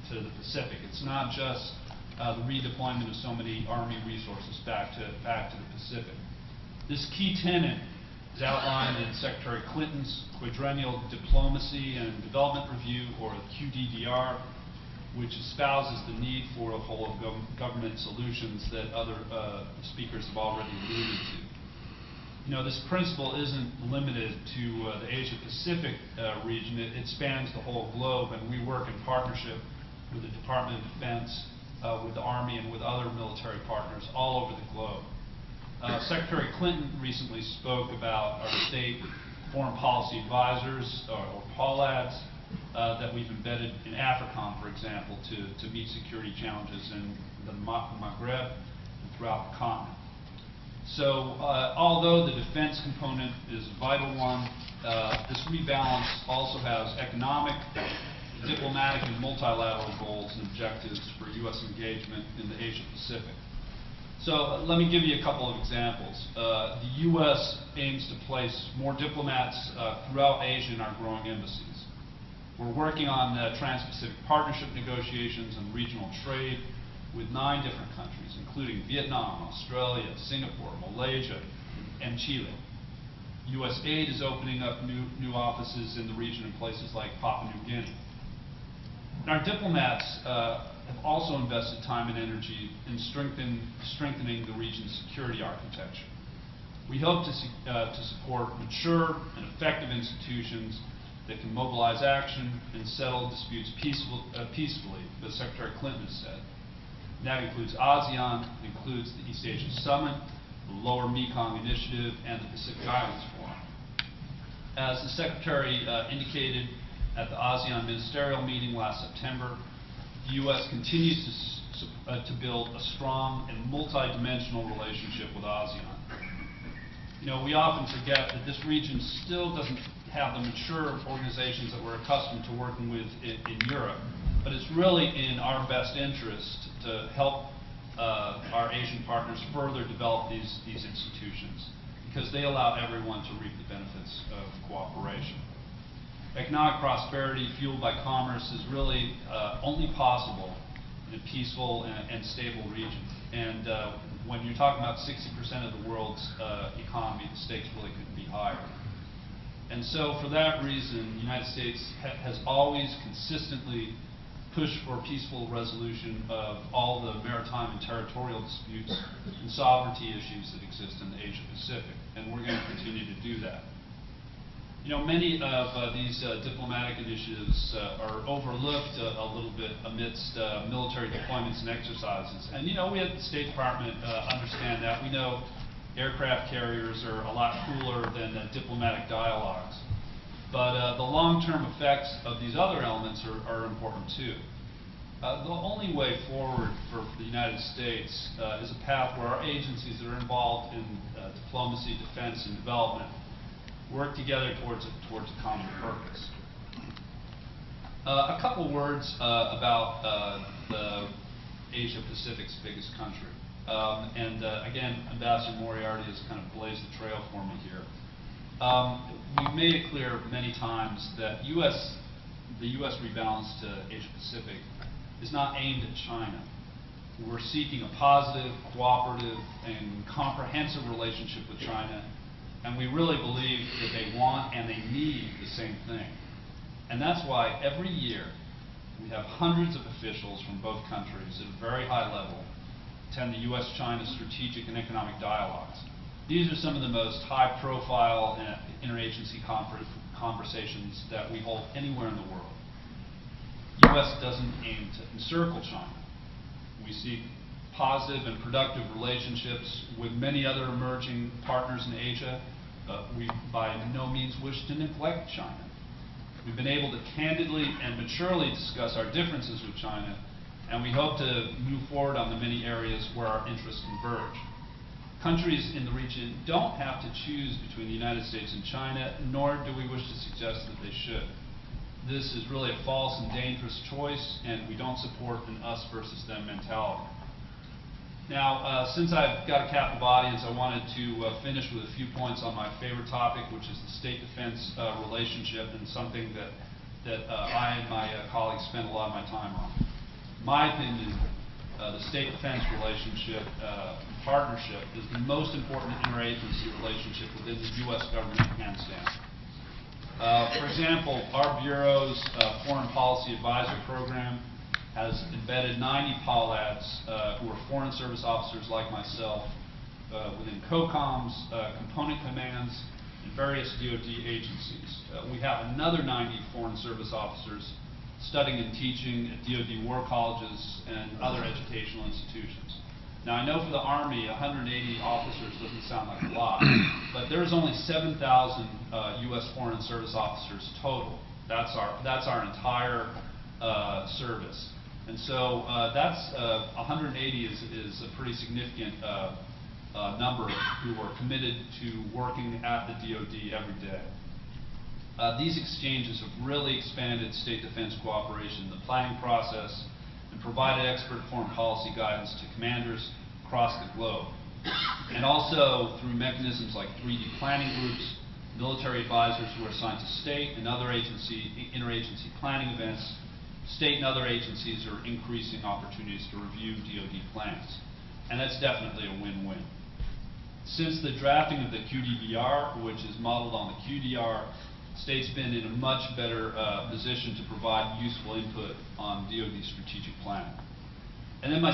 [SPEAKER 20] to the Pacific. It's not just the redeployment of so many Army resources back to the Pacific. This key tenet is outlined in Secretary Clinton's Quadrennial Diplomacy and Development Review, or QDDR, which espouses the need for a whole of government solutions that other speakers have already alluded to. You know, this principle isn't limited to the Asia-Pacific region. It spans the whole globe, and we work in partnership with the Department of Defense, with the Army, and with other military partners all over the globe. Secretary Clinton recently spoke about our state foreign policy advisors, or PALADs, that we've embedded in AFRICOM, for example, to meet security challenges in the Maghreb and throughout the continent. So although the defense component is a vital one, this rebalance also has economic, diplomatic, and multilateral goals and objectives for U.S. engagement in the Asia Pacific. So let me give you a couple of examples. The U.S. aims to place more diplomats throughout Asia in our growing embassies. We're working on Trans-Pacific Partnership negotiations and regional trade with 9 different countries, including Vietnam, Australia, Singapore, Malaysia, and Chile. U.S. aid is opening up new offices in the region in places like Papua New Guinea. And our diplomats have also invested time and energy in strengthening the region's security architecture. We hope to support mature and effective institutions that can mobilize action and settle disputes peacefully, as Secretary Clinton has said. And that includes ASEAN, it includes the East Asia Summit, the Lower Mekong Initiative, and the Pacific Islands Forum. As the Secretary indicated at the ASEAN ministerial meeting last September, the U.S. continues to build a strong and multidimensional relationship with ASEAN. You know, we often forget that this region still doesn't have the mature organizations that we're accustomed to working with in Europe, but it's really in our best interest to help our Asian partners further develop these institutions, because they allow everyone to reap the benefits of cooperation. Economic prosperity fueled by commerce is really only possible in a peaceful and stable region. And when you're talking about 60% of the world's economy, the stakes really couldn't be higher. And so for that reason, the United States has always consistently pushed for peaceful resolution of all the maritime and territorial disputes and sovereignty issues that exist in the Asia Pacific, and we're going to continue to do that. You know, many of these diplomatic initiatives are overlooked a little bit amidst military deployments and exercises. And you know, we at the State Department understand that. We know aircraft carriers are a lot cooler than diplomatic dialogues. But the long-term effects of these other elements are important too. The only way forward for the United States is a path where our agencies that are involved in diplomacy, defense, and development work together towards a common purpose. A couple words about the Asia Pacific's biggest country. Again, Ambassador Moriarty has kind of blazed the trail for me here. We've made it clear many times that the U.S. rebalance to Asia Pacific is not aimed at China. We're seeking a positive, cooperative, and comprehensive relationship with China, and we really believe that they want and they need the same thing. And that's why every year we have hundreds of officials from both countries at a very high level attend the U.S.-China strategic and economic dialogues. These are some of the most high-profile interagency conversations that we hold anywhere in the world. The U.S. doesn't aim to encircle China. We seek positive and productive relationships with many other emerging partners in Asia. We by no means wish to neglect China. We've been able to candidly and maturely discuss our differences with China, and we hope to move forward on the many areas where our interests converge. Countries in the region don't have to choose between the United States and China, nor do we wish to suggest that they should. This is really a false and dangerous choice, and we don't support an us versus them mentality. Now, since I've got a captive audience, I wanted to finish with a few points on my favorite topic, which is the state-defense relationship, and something that I and my colleagues spend a lot of my time on. In my opinion, the state-defense relationship partnership is the most important interagency relationship within the U.S. government hands down. For example, our Bureau's Foreign Policy Advisor Program has embedded 90 POLADs who are Foreign Service officers like myself within COCOMs, component commands, and various DoD agencies. We have another 90 Foreign Service officers studying and teaching at DoD war colleges and other educational institutions. Now, I know for the Army, 180 officers doesn't sound like a lot, but there's only 7,000 U.S. Foreign Service officers total. That's our entire service. And so that's 180 is a pretty significant number who are committed to working at the DoD every day. These exchanges have really expanded state defense cooperation in the planning process and provided expert foreign policy guidance to commanders across the globe. And also through mechanisms like 3D planning groups, military advisors who are assigned to state and other interagency planning events, state and other agencies are increasing opportunities to review DoD plans. And that's definitely a win-win. Since the drafting of the QDBR, which is modeled on the QDR, state's been in a much better position to provide useful input on DoD strategic planning. And then my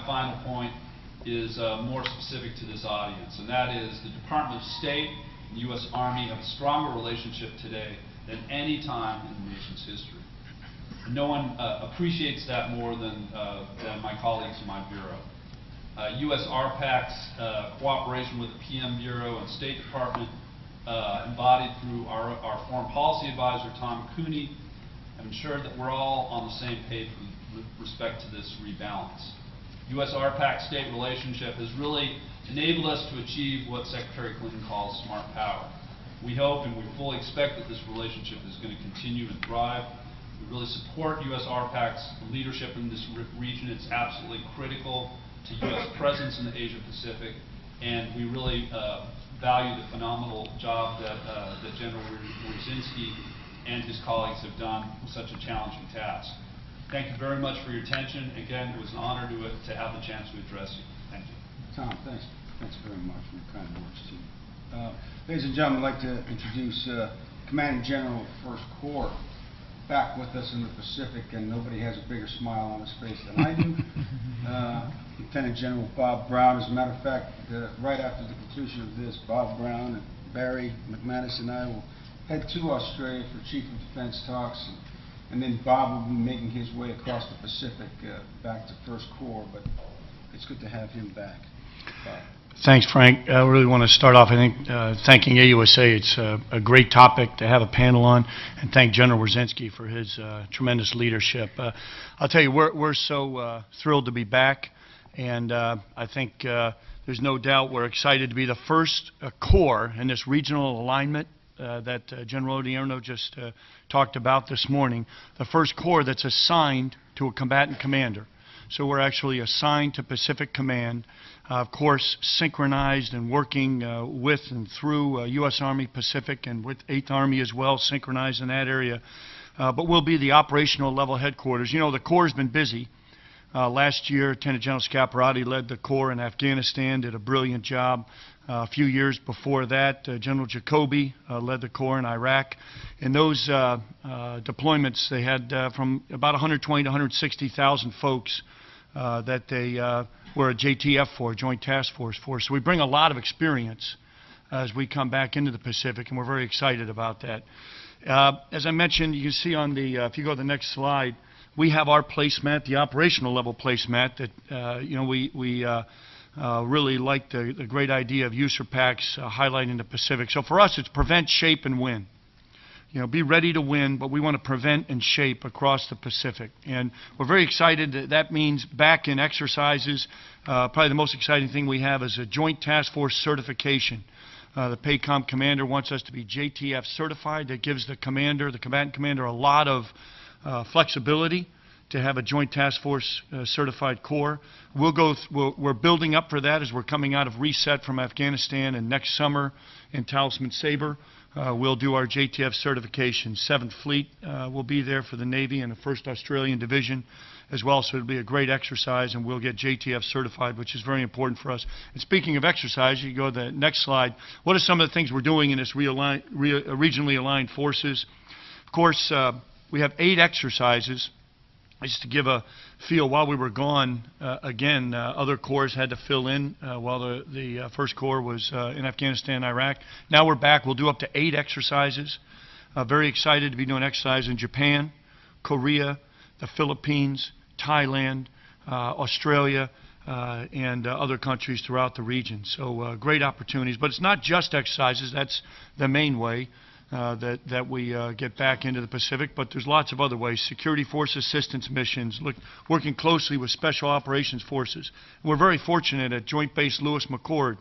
[SPEAKER 20] final point is more specific to this audience, and that is the Department of State and the U.S. Army have a stronger relationship today than any time in the nation's history. And no one appreciates that more than my colleagues in my bureau. U.S. RPAC's cooperation with the PM Bureau and State Department embodied through our Foreign Policy Advisor, Tom Cooney, have ensured that we're all on the same page with respect to this rebalance. U.S. RPAC state relationship has really enabled us to achieve what Secretary Clinton calls smart power. We hope and we fully expect that this relationship is going to continue and thrive. We really support U.S. RPAC's leadership in this region. It's absolutely critical to U.S. presence in the Asia Pacific, and we really value the phenomenal job that General Wiercinski and his colleagues have done with such a challenging task. Thank you very much for your attention. Again, it was an honor to have the chance to address you. Thank you.
[SPEAKER 19] Tom, thanks very much for your kind words to you. Ladies and gentlemen, I'd like to introduce Commanding General of 1st Corps, back with us in the Pacific, and nobody has a bigger smile on his face than I do. Lieutenant General Bob Brown. As a matter of fact, right after the conclusion of this, Bob Brown and Barry McManus and I will head to Australia for Chief of Defense talks, and then Bob will be making his way across the Pacific back to 1st Corps, but it's good to have him back. Bob.
[SPEAKER 21] Thanks, Frank. I really want to start off, I think, thanking AUSA. It's a great topic to have a panel on, and thank General Wiercinski for his tremendous leadership. I'll tell you, we're so thrilled to be back, and I think there's no doubt we're excited to be the first Corps in this regional alignment that General Odierno just talked about this morning, the first Corps that's assigned to a combatant commander. So we're actually assigned to Pacific Command, of course, synchronized and working with and through U.S. Army Pacific and with 8th Army as well, synchronized in that area. But we'll be the operational level headquarters. You know, the Corps has been busy. Last year, Lieutenant General Scaparrotti led the Corps in Afghanistan, did a brilliant job. A few years before that, General Jacoby led the Corps in Iraq. In those deployments, they had from about 120 to 160,000 folks that they were a JTF for, Joint Task Force for. So we bring a lot of experience as we come back into the Pacific, and we're very excited about that. As I mentioned, you can see on the, if you go to the next slide, we have our placemat, the operational level placemat that, you know, we really like the great idea of USER packs highlighting the Pacific. So for us, it's prevent, shape, and win. You know, be ready to win, but we want to prevent and shape across the Pacific. And we're very excited that that means back in exercises. Probably the most exciting thing we have is a Joint Task Force certification. The PACOM commander wants us to be JTF certified. That gives the commander, the combatant commander, a lot of flexibility to have a Joint Task Force certified Corps. We're building up for that as we're coming out of reset from Afghanistan, and next summer in Talisman Sabre we'll do our JTF certification. 7th Fleet will be there for the Navy and the 1st Australian Division as well, so it'll be a great exercise, and we'll get JTF certified, which is very important for us. And speaking of exercise, you go to the next slide. What are some of the things we're doing in this regionally aligned forces? Of course, we have 8 exercises. Just to give a feel, while we were gone, again, other corps had to fill in while the First Corps was in Afghanistan and Iraq. Now we're back. We'll do up to 8 exercises. Very excited to be doing exercise in Japan, Korea, the Philippines, Thailand, Australia, and other countries throughout the region. So great opportunities. But it's not just exercises. That's the main way that we get back into the Pacific, but there's lots of other ways. Security force assistance missions, working closely with special operations forces. And we're very fortunate at Joint Base Lewis McChord.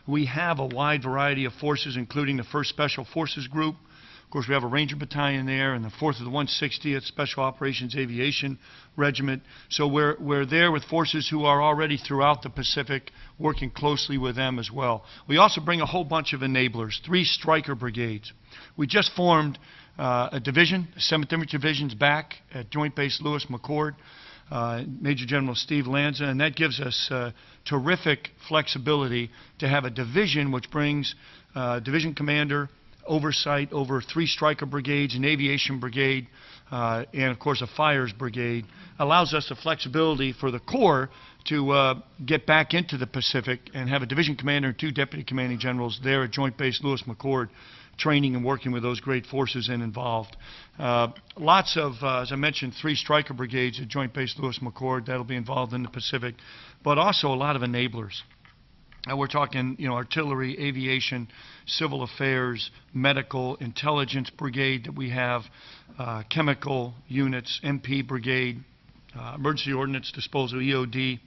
[SPEAKER 21] We have a wide variety of forces, including the 1st Special Forces Group. Of course, we have a Ranger Battalion there, and the 4th of the 160th Special Operations Aviation Regiment. So we're there with forces who are already throughout the Pacific, working closely with them as well. We also bring a whole bunch of enablers, 3 Stryker brigades. We just formed a division, the 7th Infantry Division's back at Joint Base Lewis McChord, Major General Steve Lanza, and that gives us terrific flexibility to have a division which brings division commander oversight over 3 Stryker brigades, an aviation brigade, and of course a fires brigade. Allows us the flexibility for the Corps to get back into the Pacific and have a division commander and 2 deputy commanding generals there at Joint Base Lewis McChord, training and working with those great forces and involved. Lots of, as I mentioned, 3 Stryker brigades at Joint Base Lewis McChord that'll be involved in the Pacific, but also a lot of enablers. We're talking, you know, artillery, aviation, civil affairs, medical, intelligence brigade that we have, chemical units, MP brigade, emergency ordnance disposal, EOD,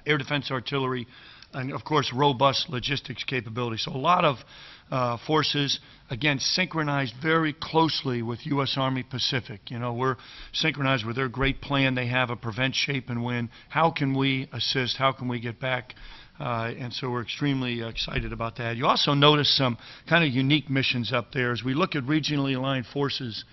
[SPEAKER 21] air defense artillery, and of course robust logistics capability. So a lot of forces, again, synchronized very closely with U.S. Army Pacific. You know, we're synchronized with their great plan they have of prevent, shape, and win. How can we assist? How can we get back? And so we're extremely excited about that. You also notice some kind of unique missions up there. As we look at regionally aligned forces,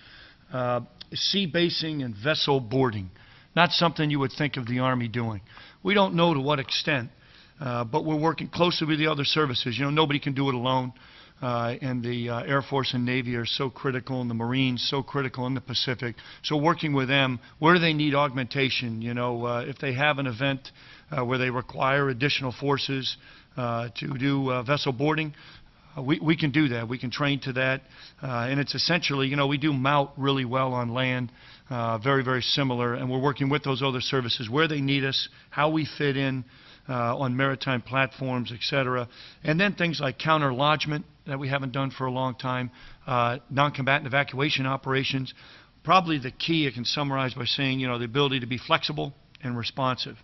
[SPEAKER 21] sea basing and vessel boarding. Not something you would think of the Army doing. We don't know to what extent, but we're working closely with the other services. You know, nobody can do it alone. And the Air Force and Navy are so critical, and the Marines so critical in the Pacific. So working with them, where do they need augmentation? You know, if they have an event where they require additional forces to do vessel boarding, we can do that. We can train to that. And it's essentially, you know, we do MOUT really well on land, very, very similar. And we're working with those other services where they need us, how we fit in on maritime platforms, et cetera. And then things like counter-lodgement that we haven't done for a long time, non-combatant evacuation operations. Probably the key I can summarize by saying, you know, the ability to be flexible and responsive.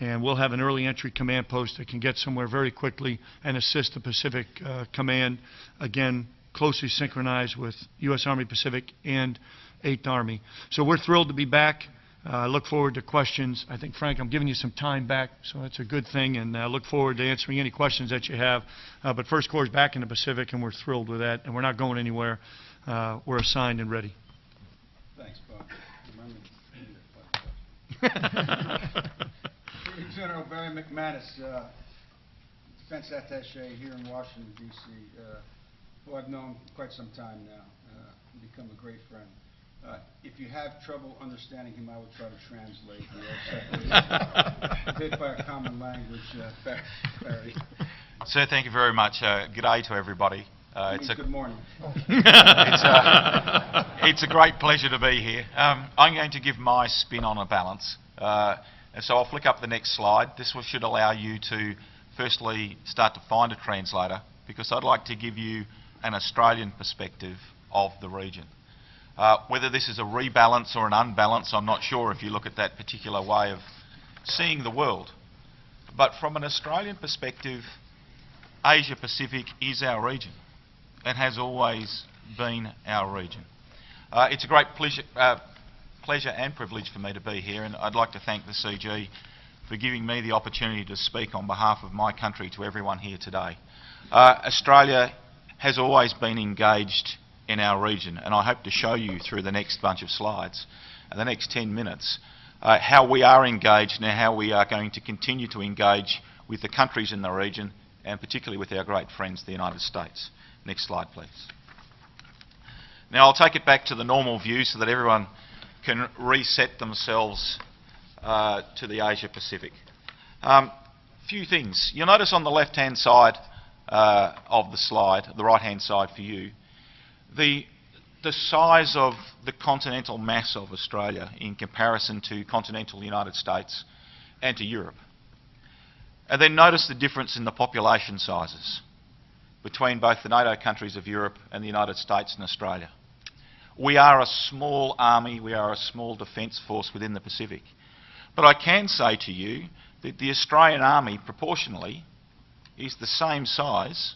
[SPEAKER 21] And we'll have an early entry command post that can get somewhere very quickly and assist the Pacific Command, again, closely synchronized with U.S. Army Pacific and 8th Army. So we're thrilled to be back. I look forward to questions. I think, Frank, I'm giving you some time back, so that's a good thing, and I look forward to answering any questions that you have. But First Corps is back in the Pacific, and we're thrilled with that, and we're not going anywhere. We're assigned and ready.
[SPEAKER 19] Thanks, Bob. General Barry McManus, Defense Attaché here in Washington, D.C., who I've known quite some time now, become a great friend. If you have trouble understanding him, I will try to translate. A bit by a common language, Barry.
[SPEAKER 1] Sir, thank you very much. Good day to everybody.
[SPEAKER 19] Good morning.
[SPEAKER 1] It's a great pleasure to be here. I'm going to give my spin on a balance. And so I'll flick up the next slide. This should allow you to firstly start to find a translator, because I'd like to give you an Australian perspective of the region. Whether this is a rebalance or an unbalance, I'm not sure if you look at that particular way of seeing the world. But from an Australian perspective, Asia Pacific is our region and has always been our region. It's a great pleasure and privilege for me to be here, and I'd like to thank the CG for giving me the opportunity to speak on behalf of my country to everyone here today. Australia has always been engaged in our region, and I hope to show you through the next bunch of slides, the next 10 minutes, how we are engaged and how we are going to continue to engage with the countries in the region, and particularly with our great friends, the United States. Next slide, please. Now I'll take it back to the normal view so that everyone can reset themselves to the Asia Pacific. Few things. You'll notice on the left-hand side of the slide, the right-hand side for you, the size of the continental mass of Australia in comparison to continental United States and to Europe. And then notice the difference in the population sizes between both the NATO countries of Europe and the United States and Australia. We are a small army, we are a small defence force within the Pacific. But I can say to you that the Australian Army proportionally is the same size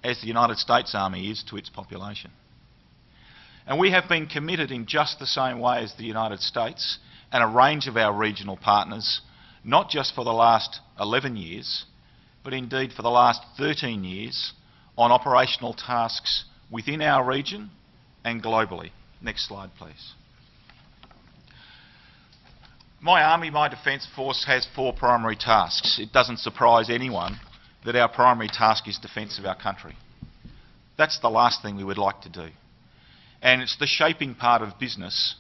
[SPEAKER 1] as the United States Army is to its population. And we have been committed in just the same way as the United States and a range of our regional partners, not just for the last 11 years, but indeed for the last 13 years, on operational tasks within our region and globally. Next slide, please. My Army, my Defence Force has 4 primary tasks. It doesn't surprise anyone that our primary task is defence of our country. That's the last thing we would like to do. And it's the shaping part of business,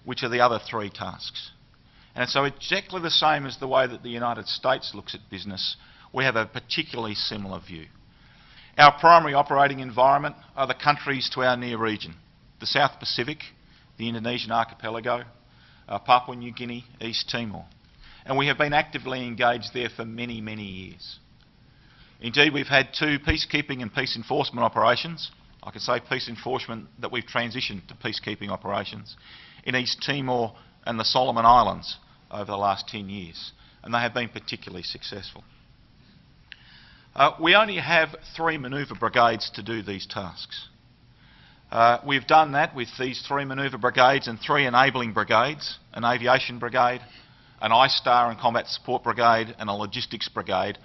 [SPEAKER 1] which are the other 3 tasks. And so exactly the same as the way that the United States looks at business, we have a particularly similar view. Our primary operating environment are the countries to our near region, the South Pacific, the Indonesian archipelago, Papua New Guinea, East Timor. And we have been actively engaged there for many, many years. Indeed, we've had 2 peacekeeping and peace enforcement operations. I could say peace enforcement that we've transitioned to peacekeeping operations in East Timor and the Solomon Islands over the last 10 years. And they have been particularly successful. We only have 3 manoeuvre brigades to do these tasks. We've done that with these 3 manoeuvre brigades and 3 enabling brigades, an aviation brigade, an ISTAR and combat support brigade and a logistics brigade,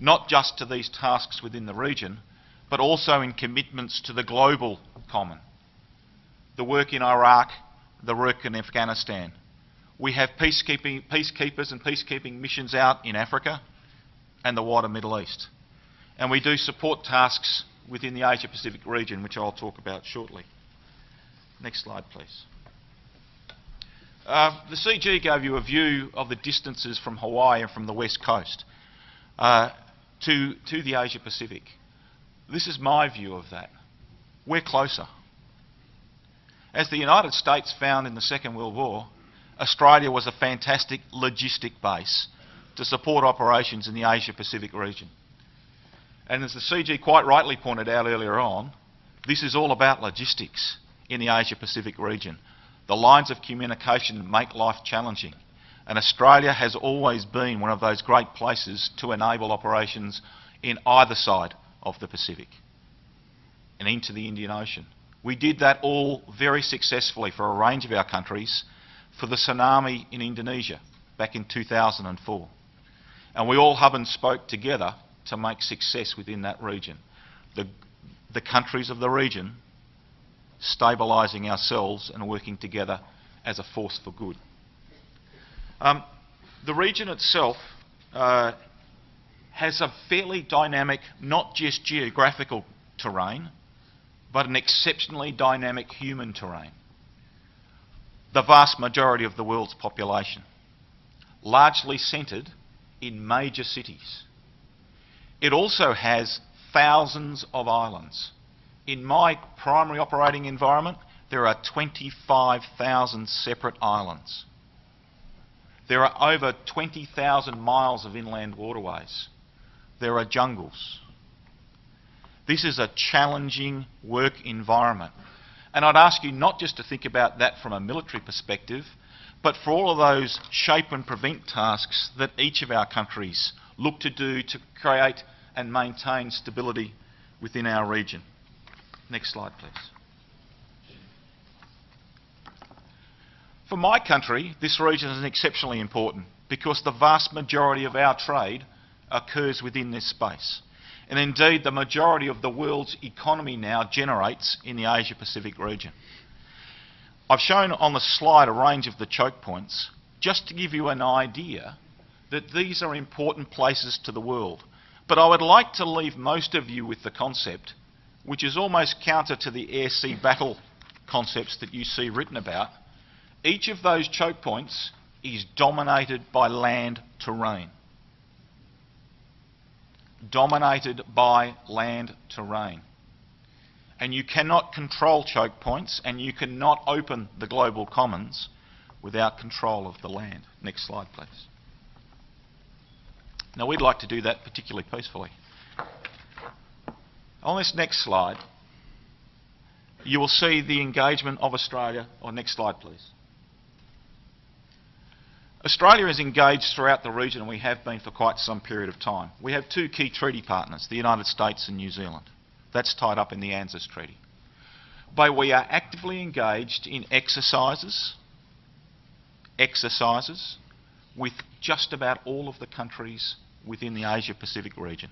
[SPEAKER 1] not just to these tasks within the region, but also in commitments to the global common. The work in Iraq, the work in Afghanistan. We have peacekeepers and peacekeeping missions out in Africa and the wider Middle East. And we do support tasks within the Asia Pacific region, which I'll talk about shortly. Next slide, please. The CG gave you a view of the distances from Hawaii and from the west coast to the Asia Pacific. This is my view of that. We're closer. As the United States found in the Second World War, Australia was a fantastic logistic base to support operations in the Asia Pacific region. And as the CG quite rightly pointed out earlier on, this is all about logistics in the Asia Pacific region. The lines of communication make life challenging, and Australia has always been one of those great places to enable operations in either side of the Pacific and into the Indian Ocean. We did that all very successfully for a range of our countries for the tsunami in Indonesia back in 2004. And we all hub and spoke together to make success within that region. The countries of the region stabilising ourselves and working together as a force for good. The region itself has a fairly dynamic, not just geographical terrain, but an exceptionally dynamic human terrain. The vast majority of the world's population, largely centred in major cities. It also has thousands of islands. In my primary operating environment, there are 25,000 separate islands. There are over 20,000 miles of inland waterways. There are jungles. This is a challenging work environment. And I'd ask you not just to think about that from a military perspective, but for all of those shape and prevent tasks that each of our countries look to do to create and maintain stability within our region. Next slide, please. For my country, this region is exceptionally important because the vast majority of our trade occurs within this space. And indeed, the majority of the world's economy now generates in the Asia-Pacific region. I've shown on the slide a range of the choke points just to give you an idea that these are important places to the world. But I would like to leave most of you with the concept, which is almost counter to the air-sea battle concepts that you see written about. Each of those choke points is dominated by land terrain. Dominated by land terrain. And you cannot control choke points and you cannot open the global commons without control of the land. Next slide, please. Now, we'd like to do that particularly peacefully. On this next slide, you will see the engagement of Australia. Next slide, please. Australia is engaged throughout the region, and we have been for quite some period of time. We have two key treaty partners, the United States and New Zealand. That's tied up in the AUSA Treaty. But we are actively engaged in exercises with just about all of the countries within the Asia-Pacific region.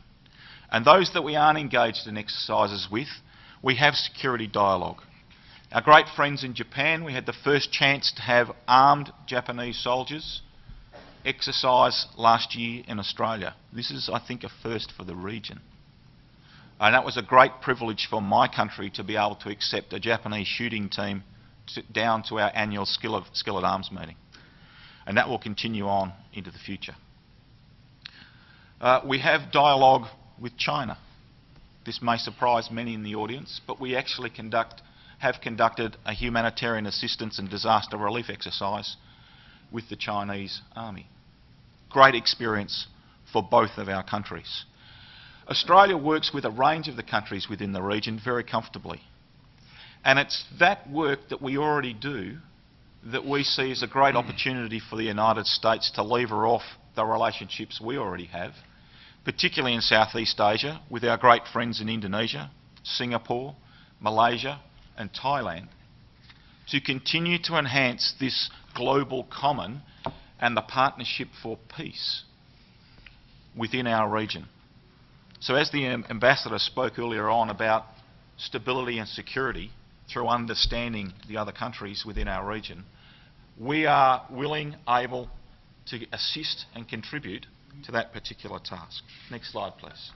[SPEAKER 1] And those that we aren't engaged in exercises with, we have security dialogue. Our great friends in Japan, we had the first chance to have armed Japanese soldiers exercise last year in Australia. This is, I think, a first for the region. And that was a great privilege for my country to be able to accept a Japanese shooting team down to our annual Skillet Arms meeting. And that will continue on into the future. We have dialogue with China. This may surprise many in the audience, but we actually have conducted a humanitarian assistance and disaster relief exercise with the Chinese army. Great experience for both of our countries. Australia works with a range of the countries within the region very comfortably. And it's that work that we already do that we see as a great opportunity for the United States to lever off the relationships we already have, particularly in Southeast Asia, with our great friends in Indonesia, Singapore, Malaysia and Thailand, to continue to enhance this global common and the partnership for peace within our region. So as the Ambassador spoke earlier on about stability and security through understanding the other countries within our region, we are willing, able to assist and contribute to that particular task. Next slide, please.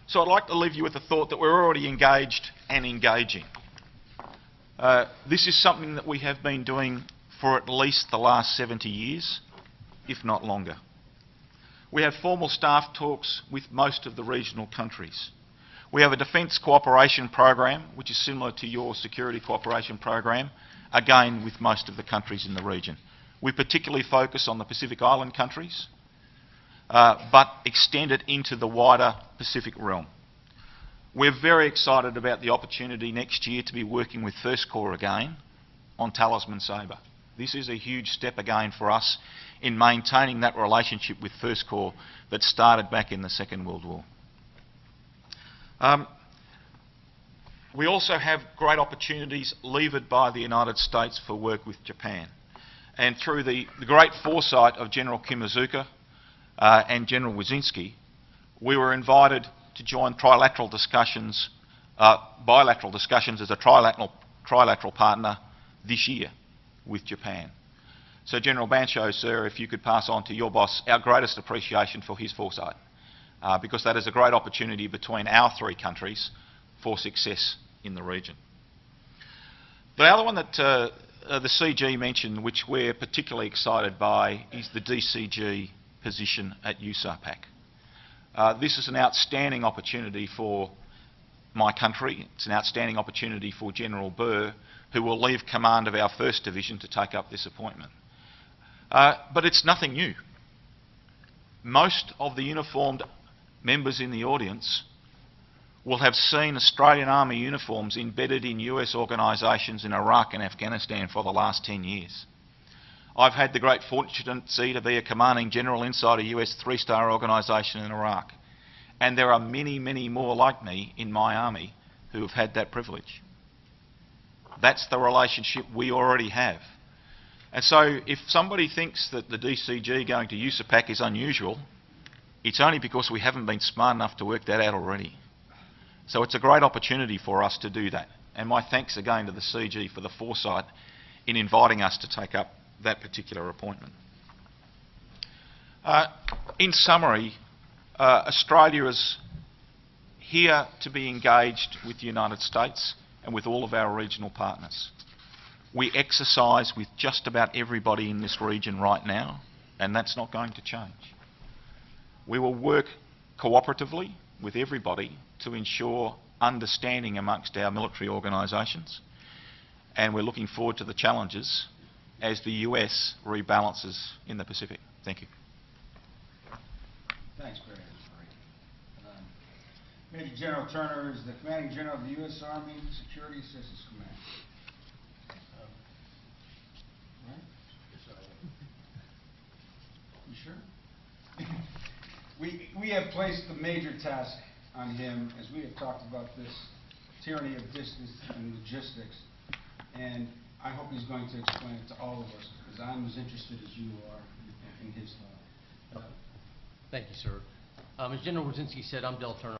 [SPEAKER 1] So I'd like to leave you with the thought that we're already engaged and engaging. This is something that we have been doing for at least the last 70 years, if not longer. We have formal staff talks with most of the regional countries. We have a defence cooperation program, which is similar to your security cooperation program, again with most of the countries in the region. We particularly focus on the Pacific Island countries, but extend it into the wider Pacific realm. We're very excited about the opportunity next year to be working with First Corps again on Talisman Sabre. This is a huge step again for us in maintaining that relationship with First Corps that started back in the Second World War. We also have great opportunities levered by the United States for work with Japan. And through the great foresight of General Kimazuka and General Wiercinski, we were invited to join bilateral discussions as a trilateral partner this year with Japan. So General Bancho, sir, if you could pass on to your boss our greatest appreciation for his foresight, because that is a great opportunity between our three countries for success in the region. The other one that the CG mentioned, which we're particularly excited by, is the DCG position at USAPAC. This is an outstanding opportunity for my country. It's an outstanding opportunity for General Burr, who will leave command of our 1st Division to take up this appointment. But it's nothing new. Most of the uniformed members in the audience will have seen Australian Army uniforms embedded in US organisations in Iraq and Afghanistan for the last 10 years. I've had the great fortune to be a commanding general inside a US 3-star organisation in Iraq. And there are many, many more like me in my army who have had that privilege. That's the relationship we already have. And so if somebody thinks that the DCG going to USAPAC is unusual, it's only because we haven't been smart enough to work that out already. So it's a great opportunity for us to do that. And my thanks again to the CG for the foresight in inviting us to take up that particular appointment. In summary, Australia is here to be engaged with the United States and with all of our regional partners. We exercise with just about everybody in this region right now, and that's not going to change. We will work cooperatively with everybody to ensure understanding amongst our military organisations, and we're looking forward to the challenges as the US rebalances in the Pacific. Thank you.
[SPEAKER 19] Thanks, Barry. Major General Turner is the Commanding General of the U.S. Army Security Assistance Command. Right? You sure? We have placed the major task on him, as we have talked about this tyranny of distance and logistics, and I hope he's going to explain it to all of us, because I'm as interested as you are in his thought.
[SPEAKER 2] Thank you, sir. As General Wiercinski said, I'm Del Turner.